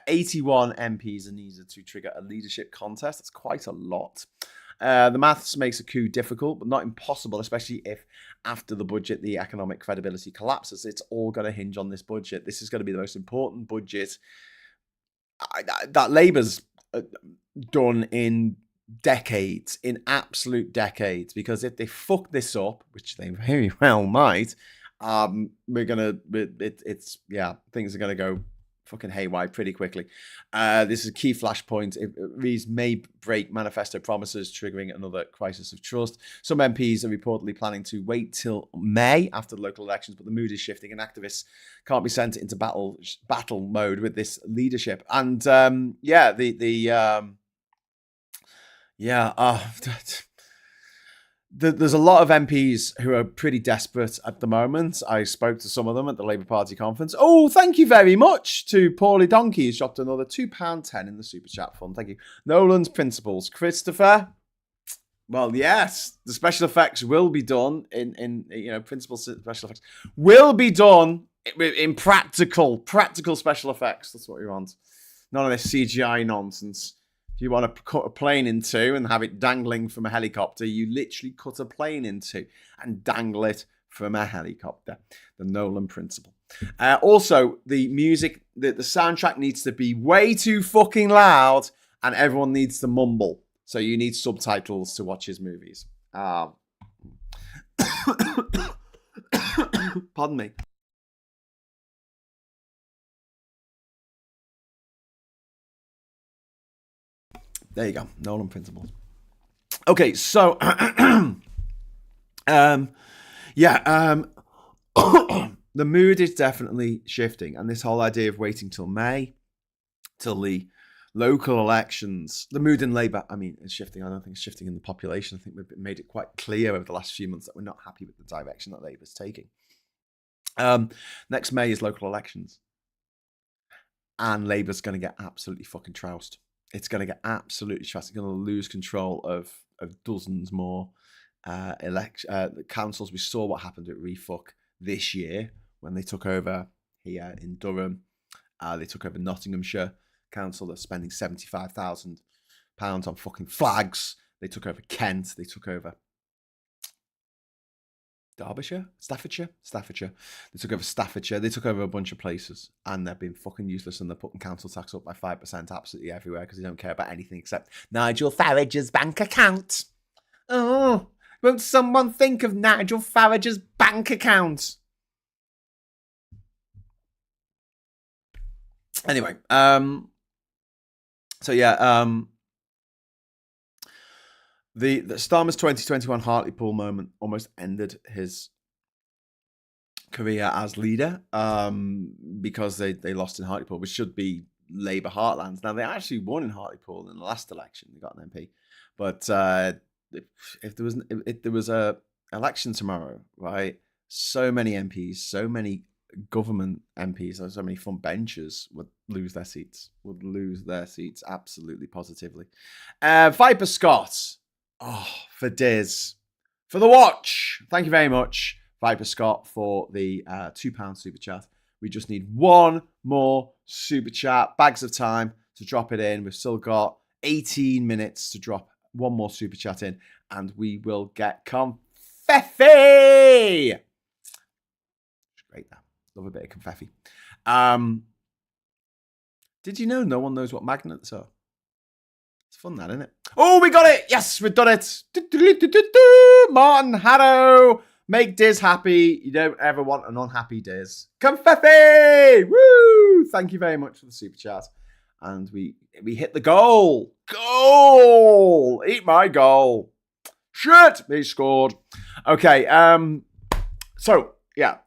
81 MPs are needed to trigger a leadership contest. That's quite a lot. The maths makes a coup difficult, but not impossible, especially if after the budget, the economic credibility collapses. It's all going to hinge on this budget. This is going to be the most important budget that Labour's done in decades, in absolute decades, because if they fuck this up, which they very well might, things are going to go fucking haywire pretty quickly. This is a key flashpoint. Rees may break manifesto promises, triggering another crisis of trust. Some MPs are reportedly planning to wait till May after the local elections, but the mood is shifting and activists can't be sent into battle mode with this leadership. And there's a lot of MPs who are pretty desperate at the moment. I spoke to some of them at the Labour Party conference. Oh, thank you very much to Paulie Donkey, who's dropped another £2.10 in the Super Chat fund. Thank you. Nolan's Principles. Christopher, well, yes, the special effects will be done in principal special effects will be done in practical special effects. That's what we want. None of this CGI nonsense. If you want to cut a plane in two and have it dangling from a helicopter, you literally cut a plane in two and dangle it from a helicopter. The Nolan principle. Also, the music, the soundtrack needs to be way too fucking loud and everyone needs to mumble. So you need subtitles to watch his movies. Pardon me. There you go. Nolan principles. Okay, so the mood is definitely shifting, and this whole idea of waiting till May, till the local elections, the mood in Labour, is shifting. I don't think it's shifting in the population. I think we've made it quite clear over the last few months that we're not happy with the direction that Labour's taking. Next May is local elections, and Labour's going to get absolutely fucking trounced. It's going to get absolutely trounced. It's going to lose control of dozens more councils. We saw what happened at Refuck this year when they took over here in Durham. They took over Nottinghamshire Council. They're spending £75,000 on fucking flags. They took over Kent. They took over Staffordshire. They took over Staffordshire. They took over a bunch of places, and they've been fucking useless. And they're putting council tax up by 5% absolutely everywhere because they don't care about anything except Nigel Farage's bank account. Oh, won't someone think of Nigel Farage's bank account? Anyway, The Starmer's 2021 Hartlepool moment almost ended his career as leader because they lost in Hartlepool, which should be Labour heartlands. Now, they actually won in Hartlepool in the last election. They got an MP. But if there was a election tomorrow, right, so many MPs, so many government MPs, so many front benchers would lose their seats. Absolutely, positively. Viper Scott. Oh, for Diz. For the watch. Thank you very much, Viper Scott, for the £2 super chat. We just need one more super chat. Bags of time to drop it in. We've still got 18 minutes to drop one more super chat in, and we will get confetti. Great, that. Love a bit of confetti. Did you know no one knows what magnets are? It's fun, that, isn't it? Oh, we got it! Yes, we've done it! Martin Haddo! Make Diz happy. You don't ever want an unhappy Diz. Confetti! Woo! Thank you very much for the super chat. and we hit the goal. Goal! Eat my goal. Shit! They scored. Okay. So yeah.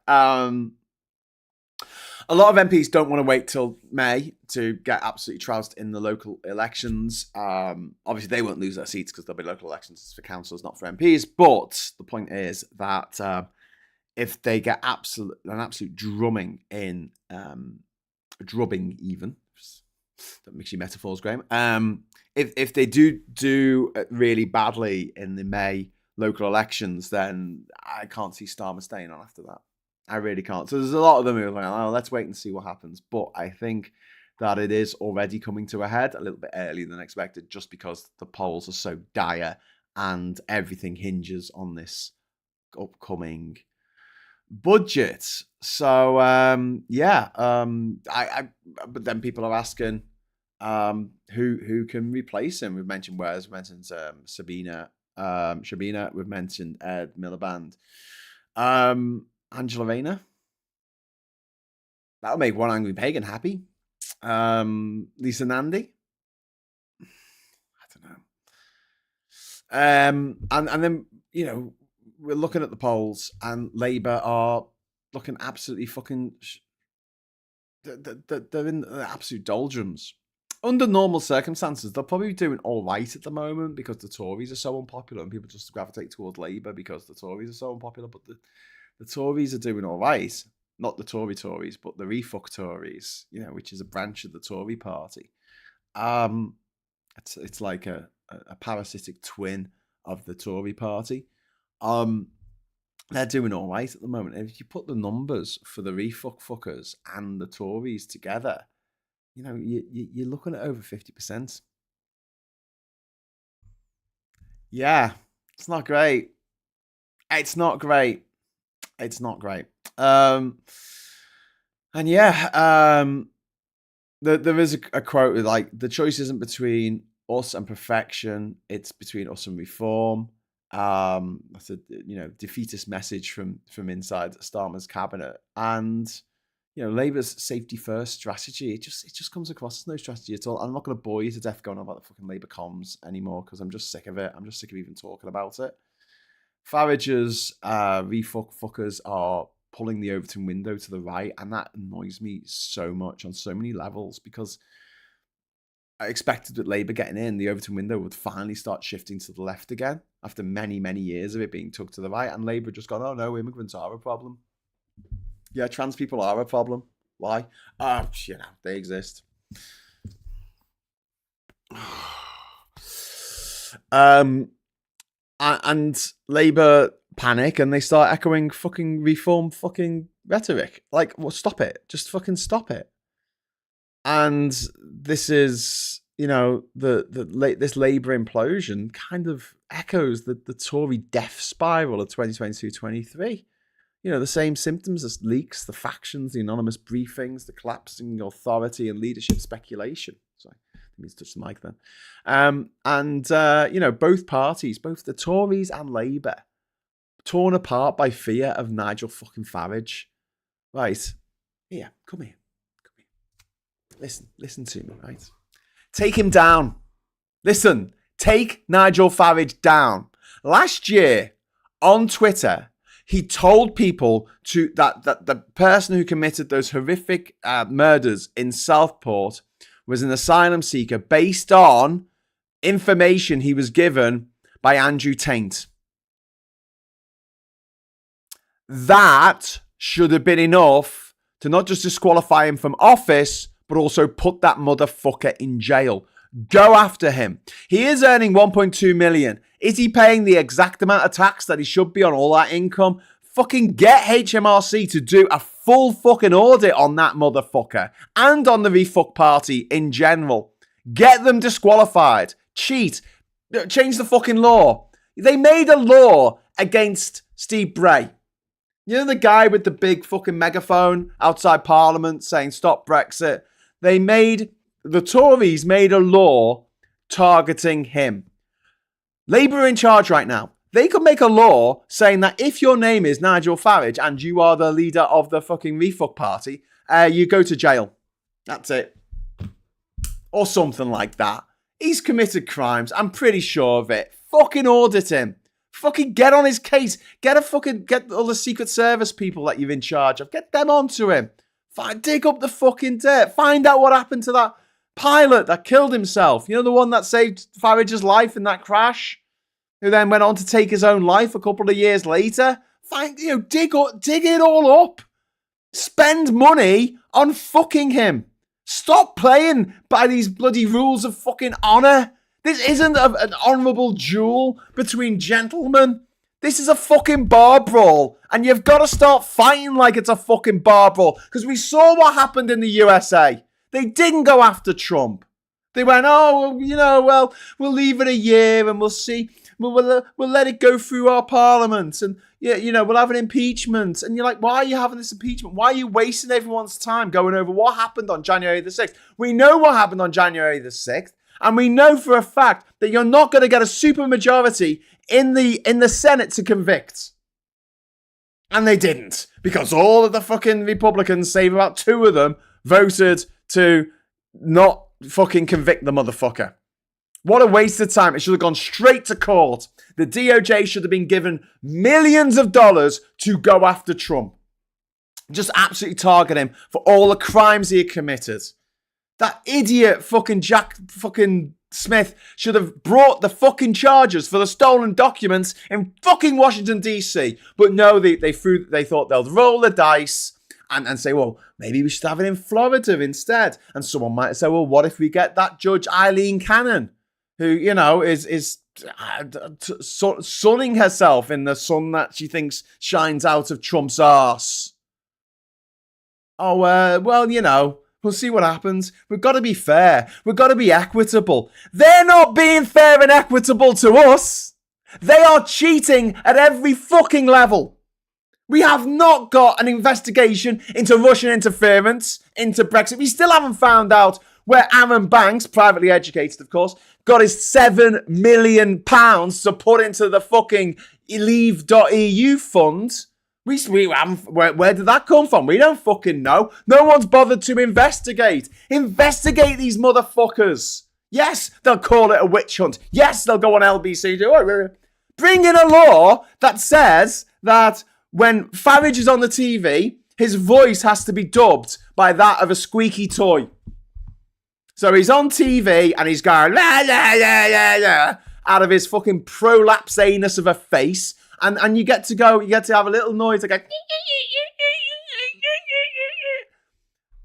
A lot of MPs don't want to wait till May to get absolutely trounced in the local elections. Obviously, they won't lose their seats because there'll be local elections. It's for councillors, not for MPs. But the point is that if they get an absolute drubbing even, that makes your metaphors, Graham. If they do really badly in the May local elections, then I can't see Starmer staying on after that. I really can't. So there's a lot of them who are like, oh, let's wait and see what happens. But I think that it is already coming to a head a little bit earlier than expected, just because the polls are so dire and everything hinges on this upcoming budget. So but then people are asking who can replace him. We've mentioned Wes, we've mentioned Shabana, we've mentioned Ed Miliband. Angela Rayner. That'll make one angry pagan happy. Lisa Nandy. I don't know. And then, we're looking at the polls and Labour are looking absolutely fucking... They're in the absolute doldrums. Under normal circumstances, they'll probably be doing all right at the moment because the Tories are so unpopular and people just gravitate towards Labour because the Tories are so unpopular, but the Tories are doing all right. Not the Tories, but the refuck Tories, which is a branch of the Tory party. It's like a parasitic twin of the Tory party. They're doing all right at the moment. If you put the numbers for the refuck fuckers and the Tories together, you're looking at over 50%. Yeah, it's not great. It's not great. And there is a quote like, the choice isn't between us and perfection, it's between us and reform. That's a defeatist message from inside Starmer's cabinet. And Labour's safety first strategy, it just comes across as no strategy at all. I'm not going to bore you to death going on about the fucking Labour comms anymore because I'm just sick of it. I'm just sick of even talking about it. Farage's refuck fuckers are pulling the Overton window to the right, and that annoys me so much on so many levels because I expected with Labour getting in, the Overton window would finally start shifting to the left again after many, many years of it being tucked to the right, and Labour just gone, oh no, immigrants are a problem. Yeah, trans people are a problem. Why? They exist. And Labour panic and they start echoing fucking reform fucking rhetoric. Like, well, stop it. Just fucking stop it. And this is, this Labour implosion kind of echoes the Tory death spiral of 2022-23. The same symptoms as leaks, the factions, the anonymous briefings, the collapsing authority and leadership speculation. Sorry. Let me touch the mic then. Both parties, both the Tories and Labour, torn apart by fear of Nigel fucking Farage. Right. Here, come here. Listen to me, right? Take him down. Listen, take Nigel Farage down. Last year, on Twitter, he told people that the person who committed those horrific murders in Southport was an asylum seeker based on information he was given by Andrew Taint. That should have been enough to not just disqualify him from office, but also put that motherfucker in jail. Go after him. He is earning 1.2 million. Is he paying the exact amount of tax that he should be on all that income? Fucking get HMRC to do a full fucking audit on that motherfucker and on the refuck party in general. Get them disqualified. Cheat. Change the fucking law. They made a law against Steve Bray. The guy with the big fucking megaphone outside Parliament saying stop Brexit. The Tories made a law targeting him. Labour are in charge right now. They could make a law saying that if your name is Nigel Farage and you are the leader of the fucking refuck party, you go to jail. That's it. or something like that. He's committed crimes. I'm pretty sure of it. Fucking audit him. Fucking get on his case. Get all the Secret Service people that you're in charge of. Get them onto him. Dig up the fucking dirt. Find out what happened to that pilot that killed himself. You know, the one that saved Farage's life in that crash? Who then went on to take his own life a couple of years later? Dig it all up. Spend money on fucking him. Stop playing by these bloody rules of fucking honour. This isn't an honourable duel between gentlemen. This is a fucking bar brawl. And you've got to start fighting like it's a fucking bar brawl. Because we saw what happened in the USA. They didn't go after Trump. They went, we'll leave it a year and we'll see. We'll let it go through our parliament. And, we'll have an impeachment. And you're like, why are you having this impeachment? Why are you wasting everyone's time going over what happened on January the 6th? We know what happened on January the 6th. And we know for a fact that you're not going to get a supermajority in the Senate to convict. And they didn't. Because all of the fucking Republicans, save about 2 of them, voted to not fucking convict the motherfucker. What a waste of time. It should have gone straight to court. The DOJ should have been given millions of dollars to go after Trump. Just absolutely target him for all the crimes he had committed. That idiot fucking Jack fucking Smith should have brought the fucking charges for the stolen documents in fucking Washington, D.C. But no, they thought they'll roll the dice and say, well, maybe we should have it in Florida instead. And someone might say, well, what if we get that Judge Eileen Cannon, who, is sunning herself in the sun that she thinks shines out of Trump's arse. We'll see what happens. We've got to be fair. We've got to be equitable. They're not being fair and equitable to us. They are cheating at every fucking level. We have not got an investigation into Russian interference, into Brexit. We still haven't found out where Aaron Banks, privately educated of course, got his £7 million to put into the fucking Leave.eu fund. We haven't, where did that come from? We don't fucking know. No one's bothered to investigate. Investigate these motherfuckers. Yes, they'll call it a witch hunt. Yes, they'll go on LBC. Bring in a law that says that when Farage is on the TV, his voice has to be dubbed by that of a squeaky toy. So he's on TV and he's going la la la la la out of his fucking prolapse anus of a face. And you get to have a little noise like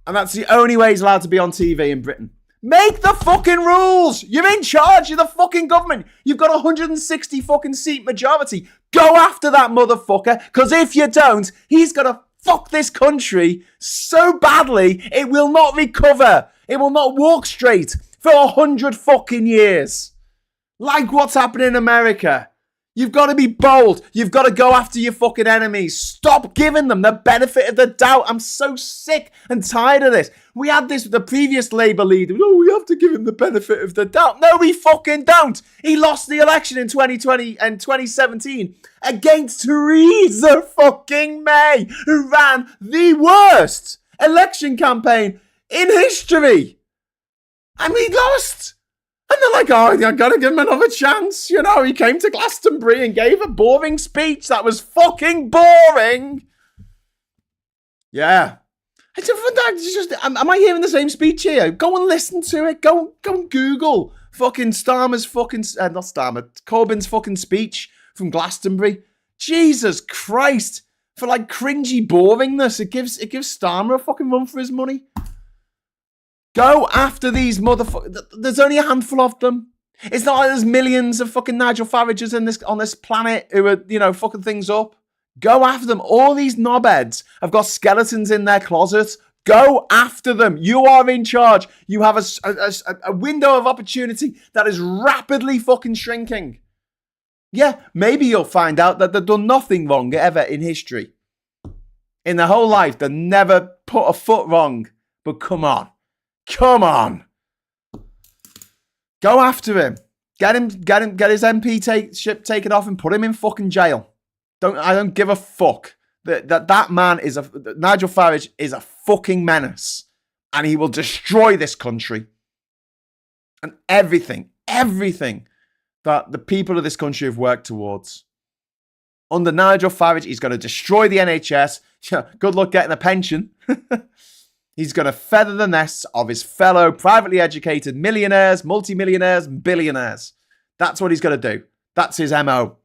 and that's the only way he's allowed to be on TV in Britain. Make the fucking rules! You're in charge, you're the fucking government. You've got a 160 fucking seat majority. Go after that motherfucker, because if you don't, he's gonna fuck this country so badly, it will not recover. It will not walk straight for 100 fucking years. Like what's happening in America. You've got to be bold. You've got to go after your fucking enemies. Stop giving them the benefit of the doubt. I'm so sick and tired of this. We had this with the previous Labour leader. Oh, we have to give him the benefit of the doubt. No, we fucking don't. He lost the election in 2020 and 2017 against Theresa fucking May, who ran the worst election campaign in history. And he lost. And they're like, oh, I've got to give him another chance. He came to Glastonbury and gave a boring speech that was fucking boring. Yeah. Am I hearing the same speech here? Go and listen to it. Go and Google fucking Starmer's fucking, not Starmer, Corbyn's fucking speech from Glastonbury. Jesus Christ. For like cringy boringness, it gives Starmer a fucking run for his money. Go after these motherfuckers. There's only a handful of them. It's not like there's millions of fucking Nigel Farages on this planet who are, fucking things up. Go after them. All these knobheads have got skeletons in their closets. Go after them. You are in charge. You have a window of opportunity that is rapidly fucking shrinking. Yeah, maybe you'll find out that they've done nothing wrong ever in history. In their whole life, they never put a foot wrong. But come on. Come on. Go after him. Get his MP ship taken off and put him in fucking jail. I don't give a fuck. That man Nigel Farage is a fucking menace. And he will destroy this country. and everything that the people of this country have worked towards. Under Nigel Farage, he's going to destroy the NHS. Good luck getting a pension. He's going to feather the nests of his fellow privately educated millionaires, multimillionaires, and billionaires. That's what he's going to do. That's his MO.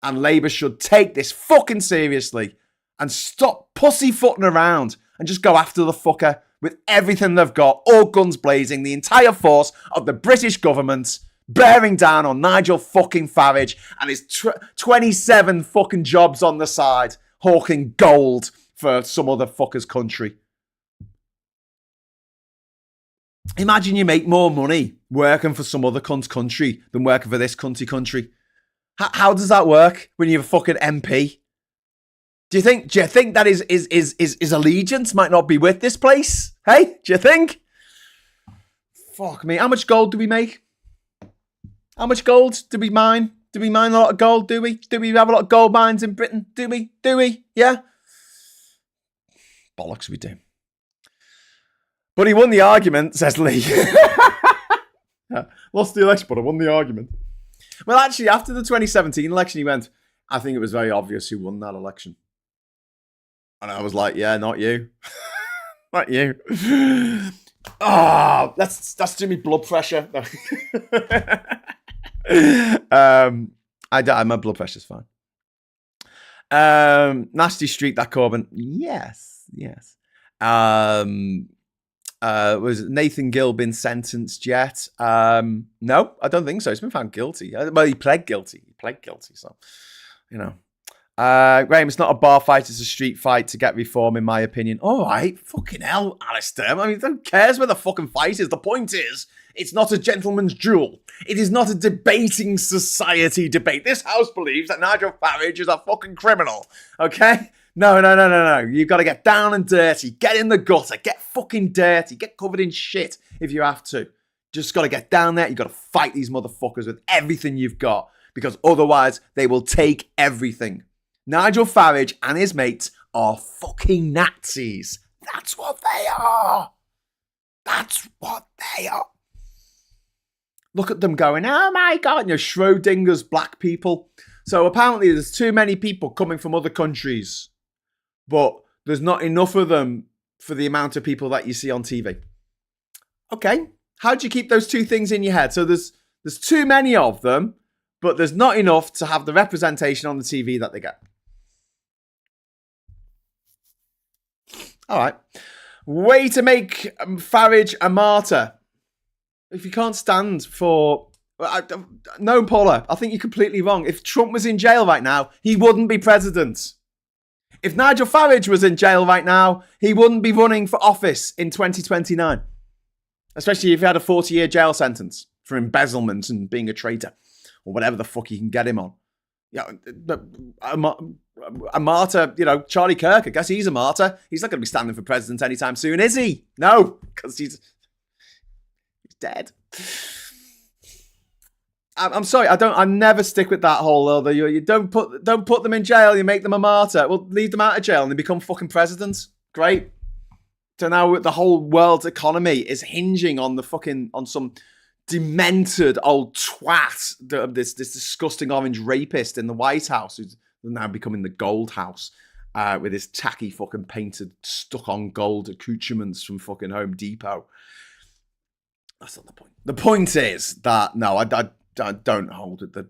And Labour should take this fucking seriously and stop pussyfooting around and just go after the fucker with everything they've got, all guns blazing, the entire force of the British government bearing down on Nigel fucking Farage and his 27 fucking jobs on the side, hawking gold for some other fucker's country. Imagine you make more money working for some other cunt's country than working for this cunty country. How does that work when you're a fucking MP? Do you think that his allegiance might not be with this place? Hey, do you think? Fuck me. How much gold do we make? How much gold do we mine? Do we mine a lot of gold? Do we? Do we have a lot of gold mines in Britain? Do we? Do we? Yeah? Bollocks we do. But he won the argument, says Lee. Lost the election, but I won the argument. Well, actually, after the 2017 election, he went, I think it was very obvious who won that election. And I was like, yeah, not you. Not you. Oh, that's too much blood pressure. My blood pressure's fine. Nasty streak, that Corbyn. Yes. Was Nathan Gill been sentenced yet? No, I don't think so. He's been found guilty. Well, he pled guilty. So, you know. Graham, it's not a bar fight, it's a street fight to get reform, in my opinion. All right, fucking hell, Alistair. I mean, who cares where the fucking fight is? The point is, it's not a gentleman's duel. It is not a debating society debate. This house believes that Nigel Farage is a fucking criminal, okay? No. You've got to get down and dirty. Get in the gutter. Get fucking dirty. Get covered in shit if you have to. Just got to get down there. You've got to fight these motherfuckers with everything you've got because otherwise they will take everything. Nigel Farage and his mates are fucking Nazis. That's what they are. Look at them going, oh my God, Schrodinger's black people. So apparently there's too many people coming from other countries, but there's not enough of them for the amount of people that you see on TV. Okay, how do you keep those two things in your head? So there's too many of them, but there's not enough to have the representation on the TV that they get. All right. Way to make Farage a martyr. If you can't stand for... No, Paula, I think you're completely wrong. If Trump was in jail right now, he wouldn't be president. If Nigel Farage was in jail right now, he wouldn't be running for office in 2029. Especially if he had a 40-year jail sentence for embezzlement and being a traitor. Or whatever the fuck you can get him on. Yeah, a martyr, Charlie Kirk, I guess he's a martyr. He's not going to be standing for president anytime soon, is he? No, because he's dead. I'm sorry, I never stick with that whole other. You don't put them in jail, you make them a martyr. Well, leave them out of jail and they become fucking presidents. Great. So now the whole world's economy is hinging on on some demented old twat, this disgusting orange rapist in the White House who's now becoming the Gold House with his tacky fucking painted stuck on gold accoutrements from fucking Home Depot. That's not the point. The point is that no, I don't hold it.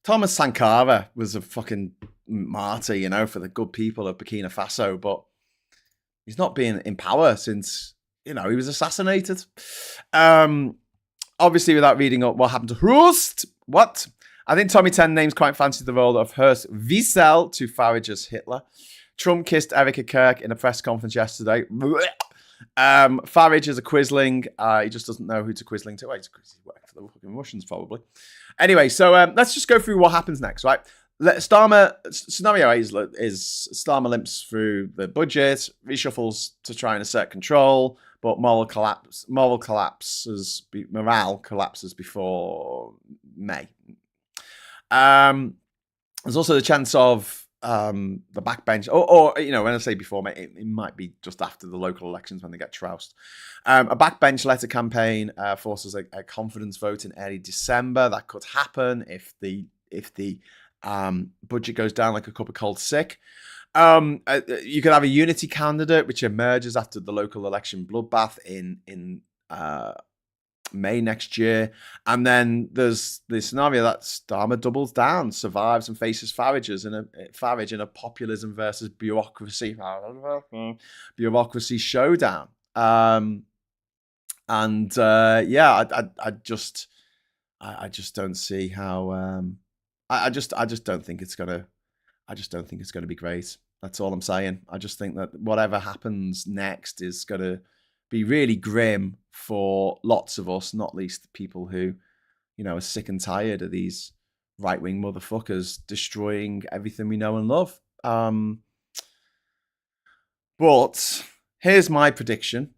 Thomas Sankara was a fucking martyr, for the good people of Burkina Faso, but he's not been in power since he was assassinated. Obviously, without reading up what happened to Hurst, what? I think Tommy 10 names quite fancied the role of Hurst Wiesel to Farage as Hitler. Trump kissed Erika Kirk in a press conference yesterday. Farage is a quisling. He just doesn't know who to quisling to. He's working for the fucking Russians, probably. Anyway, so let's just go through what happens next, right? Scenario A is Starmer limps through the budget, reshuffles to try and assert control, but morale collapses before May. There's also the chance of the backbench, or when I say before, it might be just after the local elections when they get troused. A backbench letter campaign forces a confidence vote in early December. That could happen if the budget goes down like a cup of cold sick. You could have a unity candidate which emerges after the local election bloodbath in May next year, and then there's the scenario that Starmer doubles down, survives, and faces Farage in a populism versus bureaucracy showdown. I just don't see how. I just don't think it's gonna. I just don't think it's gonna be great. That's all I'm saying. I just think that whatever happens next is gonna be really grim for lots of us, not least people who, are sick and tired of these right-wing motherfuckers destroying everything we know and love. But here's my prediction.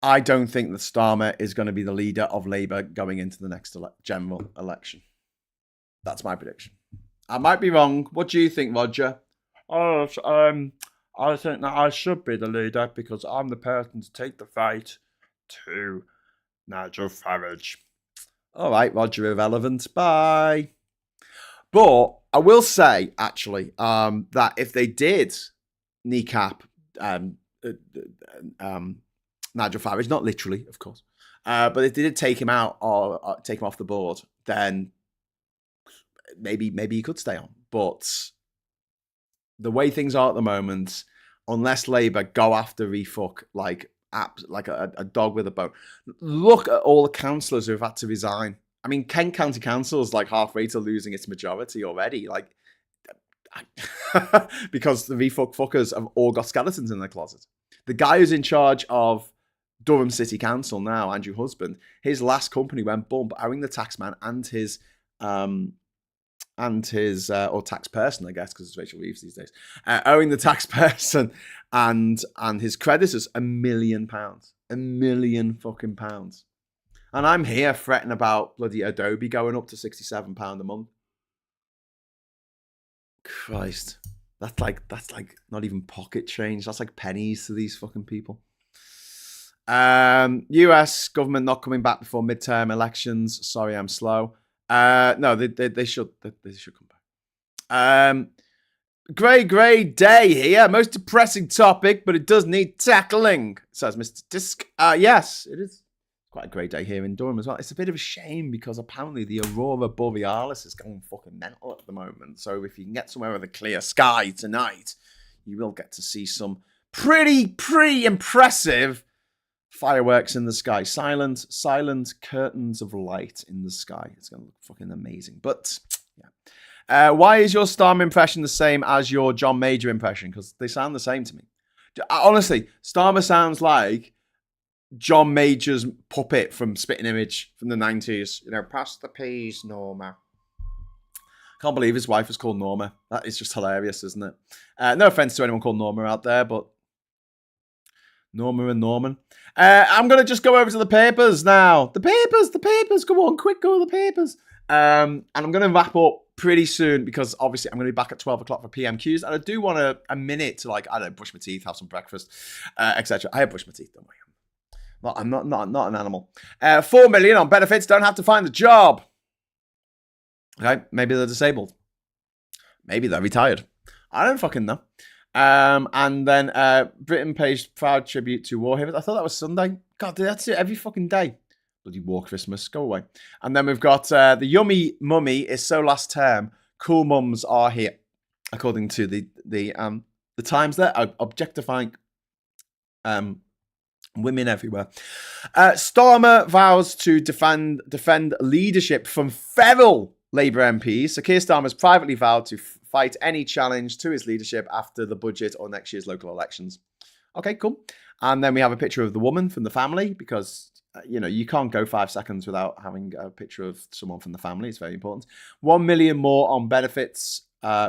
I don't think that Starmer is going to be the leader of Labour going into the next general election. That's my prediction. I might be wrong. What do you think, Roger? I think that I should be the leader because I'm the person to take the fight to Nigel Farage. All right, Roger, irrelevant. Bye. But I will say, actually, that if they did kneecap Nigel Farage, not literally, of course, but if they did take him out or take him off the board, then maybe he could stay on. But the way things are at the moment, unless Labour go after refuck like a dog with a bone, look at all the councillors who have had to resign. I mean, Kent County Council is like halfway to losing its majority already, because the refuck fuckers have all got skeletons in their closet. The guy who's in charge of Durham City Council now, Andrew Husband, his last company went bump, owing the taxman and his or tax person, I guess, because it's Rachel Reeves these days, owing the tax person and his creditors £1 million, £1 million fucking pounds. And I'm here fretting about bloody Adobe going up to £67 a month. Christ, that's like not even pocket change. That's like pennies to these fucking people. US government not coming back before midterm elections. Sorry, I'm slow. No, they should come back. Great day here. Most depressing topic, but it does need tackling, says Mr. Disc. Yes, it is quite a great day here in Durham as well. It's a bit of a shame because apparently the Aurora Borealis is going fucking mental at the moment. So if you can get somewhere with a clear sky tonight, you will get to see some pretty impressive fireworks in the sky. Silent curtains of light in the sky. It's going to look fucking amazing. But, yeah. Why is your Starmer impression the same as your John Major impression? Because they sound the same to me. Honestly, Starmer sounds like John Major's puppet from Spitting Image from the 90s. Pass the peas, Norma. Can't believe his wife was called Norma. That is just hilarious, isn't it? No offense to anyone called Norma out there, but Norma and Norman. I'm going to just go over to the papers now. The papers. Come on, quick, go to the papers. And I'm going to wrap up pretty soon because obviously I'm going to be back at 12 o'clock for PMQs. And I do want a minute to brush my teeth, have some breakfast, etc. I have brushed my teeth, don't worry. I'm not an animal. 4 million on benefits, don't have to find a job. Okay, maybe they're disabled. Maybe they're retired. I don't fucking know. And then Britain pays proud tribute to war heroes. I thought that was Sunday. God, that's it every fucking day. Bloody war Christmas. Go away. And then we've got the yummy mummy is so last term. Cool mums are here. According to the Times there, objectifying women everywhere. Starmer vows to defend leadership from feral Labour MPs. So Keir Starmer has privately vowed to fight any challenge to his leadership after the budget or next year's local elections. Okay, cool. And then we have a picture of the woman from the family because, you can't go 5 seconds without having a picture of someone from the family. It's very important. 1 million more on benefits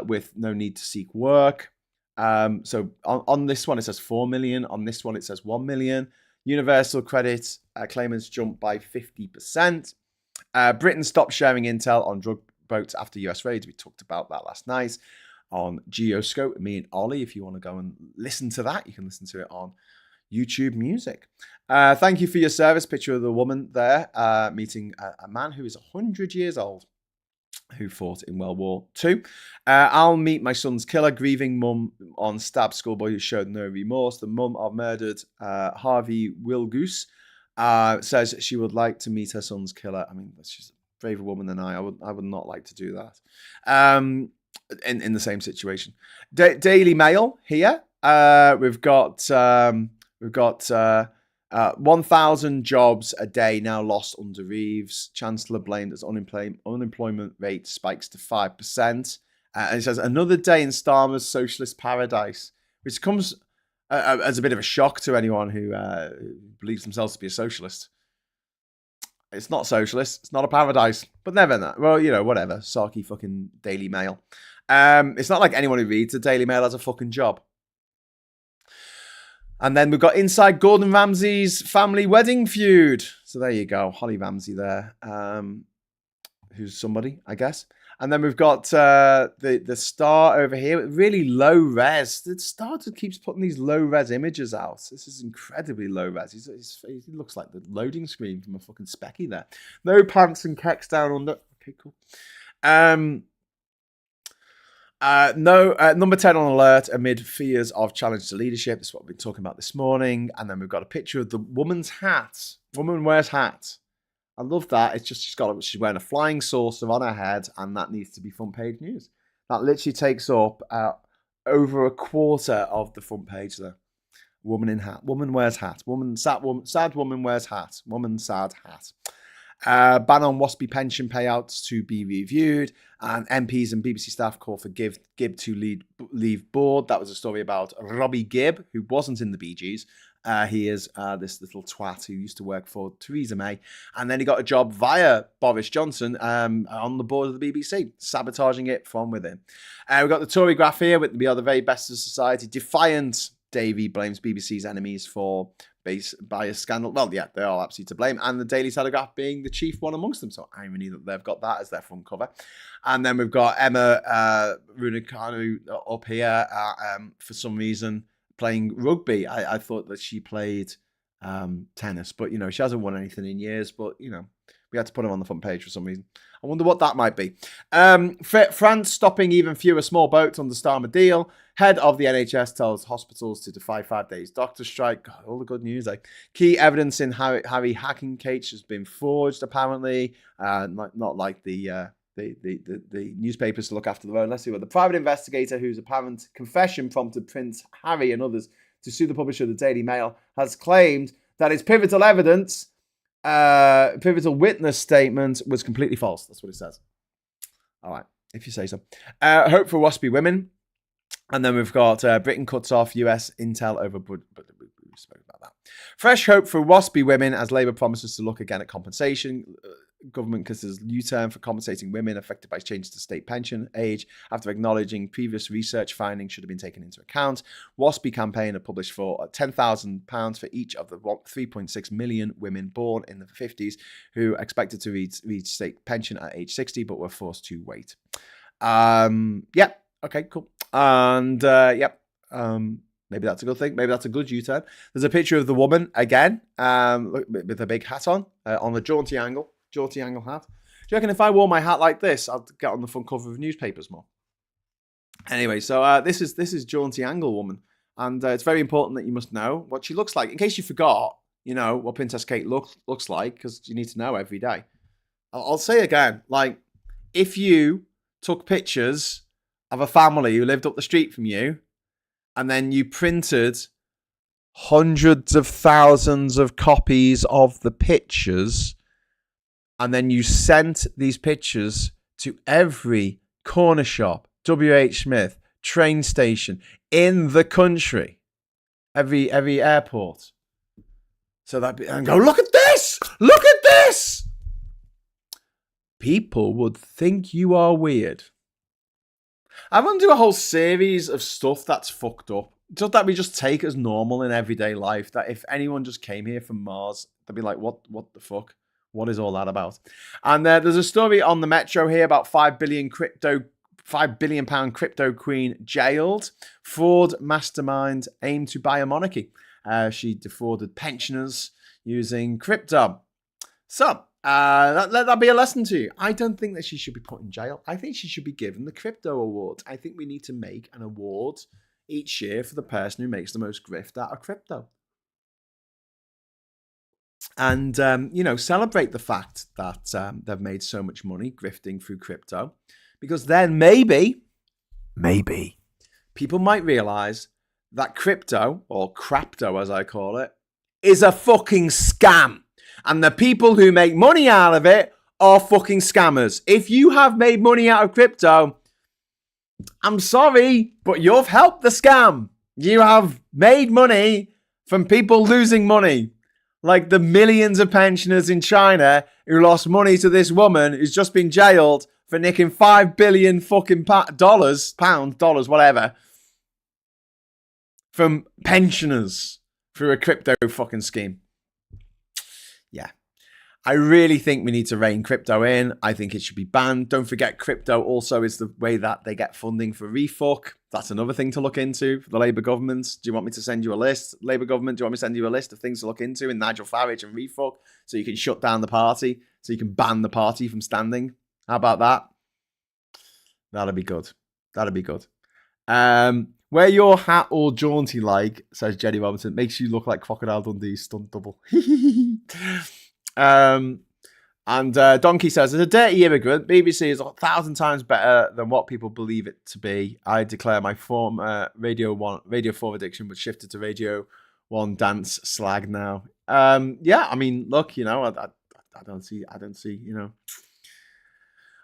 with no need to seek work. So on this one, it says 4 million. On this one, it says 1 million. Universal credit claimants jumped by 50%. Britain stopped sharing intel on drug boats after US raids. We talked about that last night. on Geoscope, me and Ollie. If you want to go and listen to that, you can listen to it on YouTube Music. Thank you for your service. Picture of the woman there meeting a man who is 100 years old, who fought in World War II. I'll meet my son's killer, grieving mum on stabbed schoolboy who showed no remorse. The mum of murdered Harvey Wilgoose says she would like to meet her son's killer. I mean, she's a braver woman than I would not like to do that. In the same situation. Daily Mail here. We've got 1,000 jobs a day now lost under Reeves. Chancellor blamed as unemployment rate spikes to 5%. And it says another day in Starmer's socialist paradise, which comes as a bit of a shock to anyone who believes themselves to be a socialist. It's not socialist. It's not a paradise. But never that. Well, whatever. Sarky fucking Daily Mail. It's not like anyone who reads the Daily Mail has a fucking job. And then we've got inside Gordon Ramsay's family wedding feud. So there you go. Holly Ramsay there. Who's somebody, I guess. And then we've got the Star over here. Really low res. The Star just keeps putting these low res images out. This is incredibly low res. He looks like the loading screen from a fucking specky there. No pants and kecks down under. Okay, cool. Number 10 on alert amid fears of challenge to leadership. That's what we've been talking about this morning. And then we've got a picture of the woman's hat. Woman wears hat. I love that. It's just she's wearing a flying saucer on her head, and that needs to be front page news. That literally takes up over a quarter of the front page there. Woman in hat. Woman wears hat. Sad woman wears hat. Woman sad hat. Ban on WASPy pension payouts to be reviewed, and MPs and BBC staff call for Gibb to leave board. That was a story about Robbie Gibb, who wasn't in the Bee Gees. He is this little twat who used to work for Theresa May, and then he got a job via Boris Johnson on the board of the BBC, sabotaging it from within. We've got the Tory graph here with We Are the Very Best of Society. Defiant Davey blames BBC's enemies for bias scandal. Well, yeah, they are absolutely to blame. And the Daily Telegraph being the chief one amongst them. So irony that they've got that as their front cover. And then we've got Emma Raducanu up here for some reason playing rugby. I thought that she played tennis, but she hasn't won anything in years. But we had to put her on the front page for some reason. I wonder what that might be. France stopping even fewer small boats on the Starmer deal. Head of the NHS tells hospitals to defy 5 days doctor strike. God, all the good news. Key evidence in Harry hacking case has been forged, apparently. Not like the newspapers to look after their own. Let's see what the private investigator, whose apparent confession prompted Prince Harry and others to sue the publisher of the Daily Mail, has claimed that his pivotal witness statement was completely false. That's what it says. All right, if you say so. Hope for WASPy women. And then we've got Britain cuts off US intel over... But we spoke about that. Fresh hope for WASPy women as Labour promises to look again at compensation. Government considers U-turn for compensating women affected by changes to state pension age after acknowledging previous research findings should have been taken into account. WASPy campaign have published for £10,000 for each of the 3.6 million women born in the 50s who expected to reach state pension at age 60 but were forced to wait. Okay, cool. And maybe that's a good thing. Maybe that's a good U-turn. There's a picture of the woman again with a big hat on a jaunty angle hat. Do you reckon if I wore my hat like this, I'd get on the front cover of newspapers more? Anyway, so this is jaunty angle woman, and it's very important that you must know what she looks like in case you forgot. What Princess Kate looks like, because you need to know every day. I'll say again, if you took pictures of a family who lived up the street from you, and then you printed hundreds of thousands of copies of the pictures, and then you sent these pictures to every corner shop, WH Smith, train station in the country, every airport. So and go, look at this! Look at this! People would think you are weird. I want to do a whole series of stuff that's fucked up. Just that we just take as normal in everyday life. That if anyone just came here from Mars, they'd be like, what the fuck? What is all that about? And there's a story on the Metro here about 5 billion crypto £5 billion crypto queen jailed. Fraud mastermind aimed to buy a monarchy. She defrauded pensioners using crypto. So, let that be a lesson to you. I don't think that she should be put in jail. I think she should be given the crypto award. I think we need to make an award each year for the person who makes the most grift out of crypto. And, celebrate the fact that they've made so much money grifting through crypto. Because then maybe people might realize that crypto, or crapto as I call it, is a fucking scam. And the people who make money out of it are fucking scammers. If you have made money out of crypto, I'm sorry, but you've helped the scam. You have made money from people losing money. Like the millions of pensioners in China who lost money to this woman who's just been jailed for nicking $5 billion fucking pounds, whatever, from pensioners through a crypto fucking scheme. Yeah. I really think we need to rein crypto in. I think it should be banned. Don't forget, crypto also is the way that they get funding for refuck. That's another thing to look into for the Labour government. Do you want me to send you a list? Labour government, do you want me to send you a list of things to look into in Nigel Farage and refuck so you can shut down the party, so you can ban the party from standing? How about that? That'd be good. That'd be good. Wear your hat all jaunty like, says Jenny Robinson. Makes you look like Crocodile Dundee's stunt double. And Donkey says, as a dirty immigrant, BBC is 1,000 times better than what people believe it to be. I declare my former Radio 4 addiction was shifted to Radio 1 dance slag now. Yeah, I mean, look, I don't see,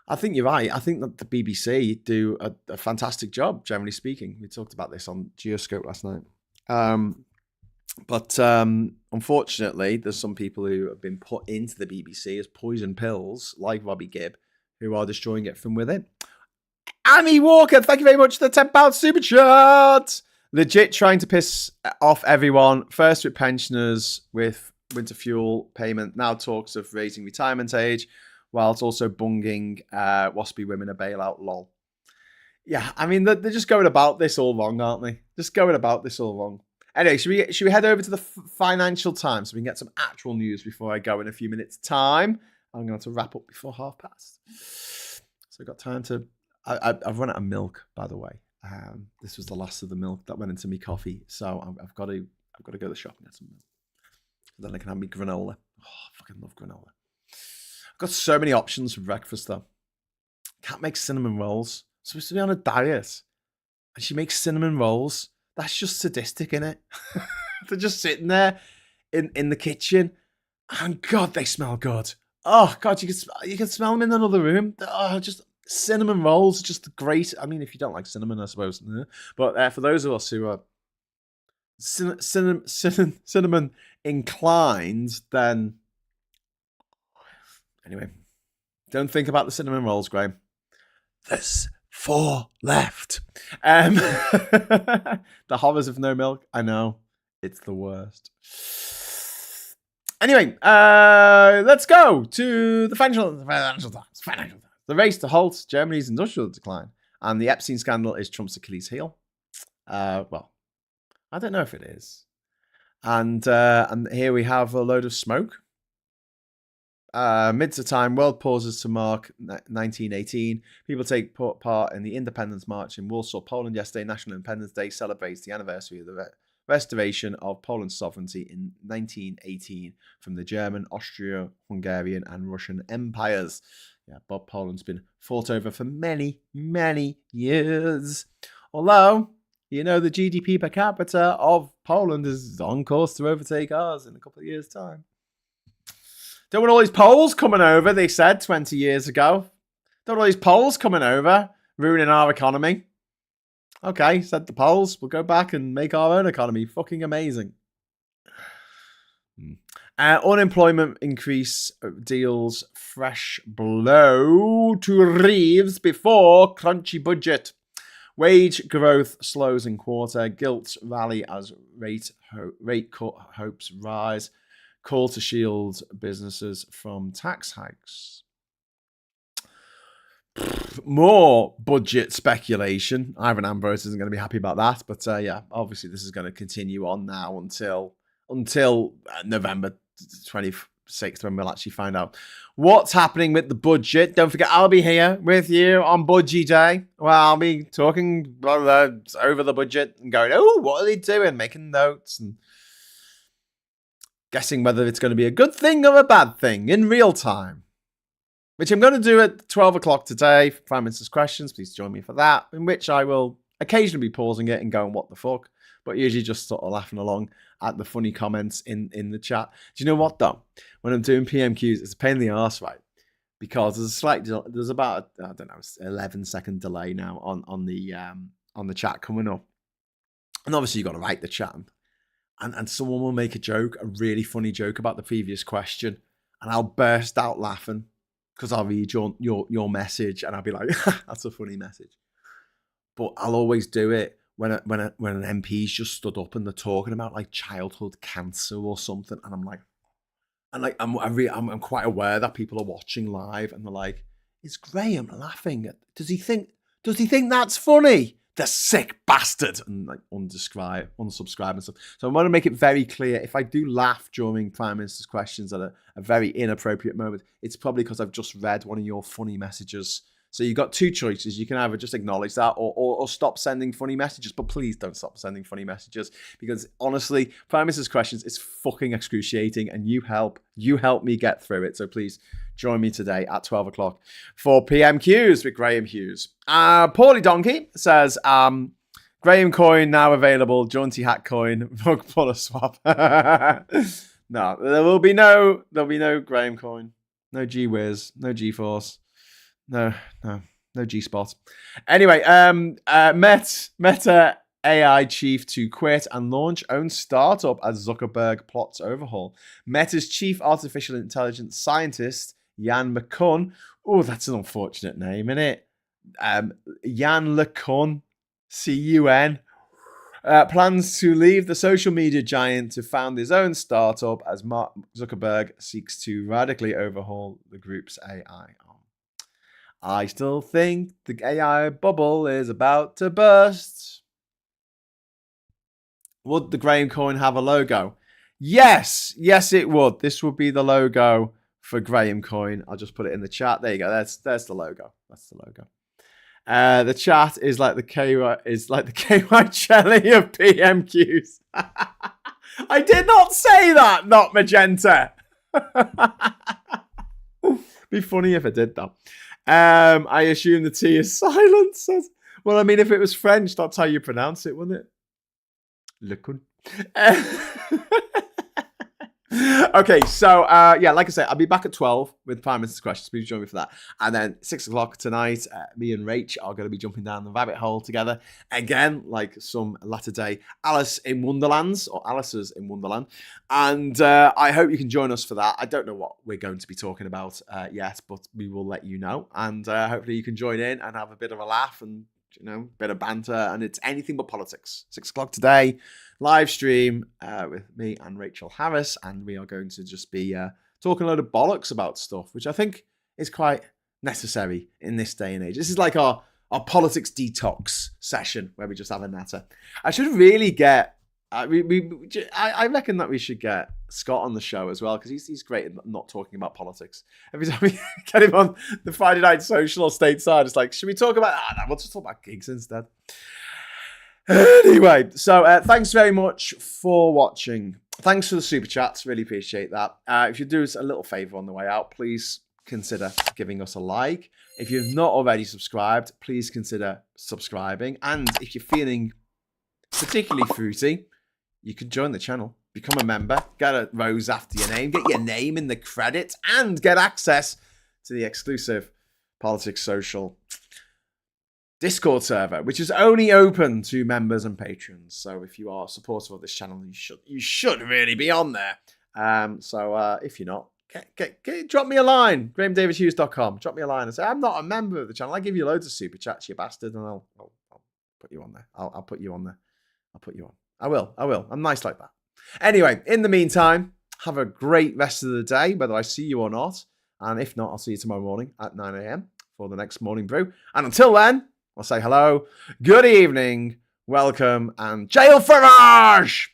I think you're right. I think that the BBC do a fantastic job, generally speaking. We talked about this on Geoscope last night. But unfortunately, there's some people who have been put into the BBC as poison pills, like Robbie Gibb, who are destroying it from within. Amy Walker, thank you very much for the £10 super chat. Legit trying to piss off everyone. First with pensioners with winter fuel payment. Now talks of raising retirement age, whilst also bunging waspy women a bailout, lol. Yeah, I mean, they're just going about this all wrong, aren't they? Just going about this all wrong. Anyway, should we head over to the Financial Times so we can get some actual news before I go in a few minutes' time? I'm going to have to wrap up before 1:30. So I've got time to... I've run out of milk, by the way. This was the last of the milk that went into me coffee. So I've got to go to the shop and get some milk. Then I can have me granola. Oh, I fucking love granola. I've got so many options for breakfast, though. Can't make cinnamon rolls. I'm supposed to be on a diet. And she makes cinnamon rolls. That's just sadistic, innit? They're just sitting there in the kitchen. And God, they smell good. Oh, God, you can smell them in another room. Oh, just cinnamon rolls, just great. I mean, if you don't like cinnamon, I suppose. But for those of us who are cinnamon inclined, then... Anyway, don't think about the cinnamon rolls, Graham. There's 4 left. The horrors of no milk. I know. It's the worst. Anyway, let's go to the Financial Times. The race to halt Germany's industrial decline. And the Epstein scandal is Trump's Achilles heel. Well, I don't know if it is. And here we have a load of smoke. Midst of time, world pauses to mark 1918. People take part in the Independence March in Warsaw, Poland yesterday. National Independence Day celebrates the anniversary of the restoration of Poland's sovereignty in 1918 from the German, Austro-Hungarian and Russian empires. Yeah, but Poland's been fought over for many, many years. Although, the GDP per capita of Poland is on course to overtake ours in a couple of years' time. Don't want all these Poles coming over, they said 20 years ago. Don't want all these Poles coming over, ruining our economy. Okay, said the Poles. We'll go back and make our own economy fucking amazing. Unemployment increase deals fresh blow to Reeves before crunchy budget. Wage growth slows in quarter. Gilts rally as rate cut hopes rise. Call to shield businesses from tax hikes. more budget speculation. Ivan Ambrose isn't going to be happy about that, but yeah, obviously this is going to continue on now until November 26th, when we'll actually find out what's happening with the budget. Don't forget, I'll be here with you on Budgie Day. Well, I'll be talking over the budget and going, oh, what are they doing? Making notes and guessing whether it's going to be a good thing or a bad thing in real time, which I'm going to do at 12 o'clock today for Prime Minister's Questions. Please join me for that, in which I will occasionally be pausing it and going, what the fuck? But usually just sort of laughing along at the funny comments in the chat. Do you know what, though? When I'm doing PMQs, it's a pain in the arse, right? Because there's about, I don't know, 11-second delay now on the chat coming up. And obviously you've got to write the chat. And someone will make a joke, a really funny joke about the previous question. And I'll burst out laughing because I'll read your message and I'll be like, that's a funny message. But I'll always do it when an MP's just stood up and they're talking about like childhood cancer or something, and I'm quite aware that people are watching live and they're like, is Graham laughing? Does he think that's funny? The sick bastard, and like unsubscribe and stuff. So I want to make it very clear, if I do laugh during Prime Minister's Questions at a very inappropriate moment, it's probably because I've just read one of your funny messages. So you've got two choices. You can either just acknowledge that or stop sending funny messages. But please don't stop sending funny messages, because honestly, Prime Minister's Questions is fucking excruciating and you help me get through it. So please join me today at 12 o'clock for PMQs with Graham Hughes. Paulie Donkey says, Graham coin now available, jaunty hat coin, mug puller swap. No, there'll be no Graham coin, no G-Wiz, no G-Force. No G-Spot. Anyway, Meta AI chief to quit and launch own startup as Zuckerberg plots overhaul. Meta's chief artificial intelligence scientist, Jan LeCun. Oh, that's an unfortunate name, isn't it? Jan LeCun, C-U-N, plans to leave the social media giant to found his own startup as Mark Zuckerberg seeks to radically overhaul the group's AI arm. I still think the AI bubble is about to burst. Would the Graham coin have a logo? Yes, it would. This would be the logo for Graham coin. I'll just put it in the chat. There you go. There's the logo. That's the logo. The chat is like the KY Chelly of PMQs. I did not say that, not magenta. Be funny if I did though. I assume the T is silent. Well, I mean, if it was French, that's how you pronounce it, wouldn't it? Le Cun. Okay, so yeah, like I said, I'll be back at 12 with Prime Minister's Questions. Please join me for that. And then 6 o'clock tonight, me and Rach are going to be jumping down the rabbit hole together again, like some latter day Alice's in Wonderland. And I hope you can join us for that. I don't know what we're going to be talking about yet, but we will let you know. And hopefully you can join in and have a bit of a laugh and, you know, bit of banter. And it's anything but politics. 6 o'clock today, live stream with me and Rachel Harris. And we are going to just be talking a load of bollocks about stuff, which I think is quite necessary in this day and age. This is like our politics detox session where we just have a natter. I should really get... I reckon that we should get Scott on the show as well, because he's great at not talking about politics. Every time we get him on the Friday Night Social or Stateside, it's like, should we talk about... no, we'll just talk about gigs instead. Anyway, so thanks very much for watching. Thanks for the super chats. Really appreciate that. If you do us a little favor on the way out, please consider giving us a like. If you've not already subscribed, please consider subscribing. And if you're feeling particularly fruity, you can join the channel, become a member, get a rose after your name, get your name in the credits, and get access to the exclusive Politics Social Discord server, which is only open to members and patrons. So if you are supportive of this channel, you should really be on there. So if you're not, drop me a line, grahamdavidhughes.com. Drop me a line and say, I'm not a member of the channel. I give you loads of super chats, you bastard, and I'll put you on there. I'll put you on there. I'll put you on. I will. I'm nice like that. Anyway, in the meantime, have a great rest of the day, whether I see you or not. And if not, I'll see you tomorrow morning at 9 a.m. for the next morning brew. And until then, I'll say hello, good evening, welcome, and jail Farage!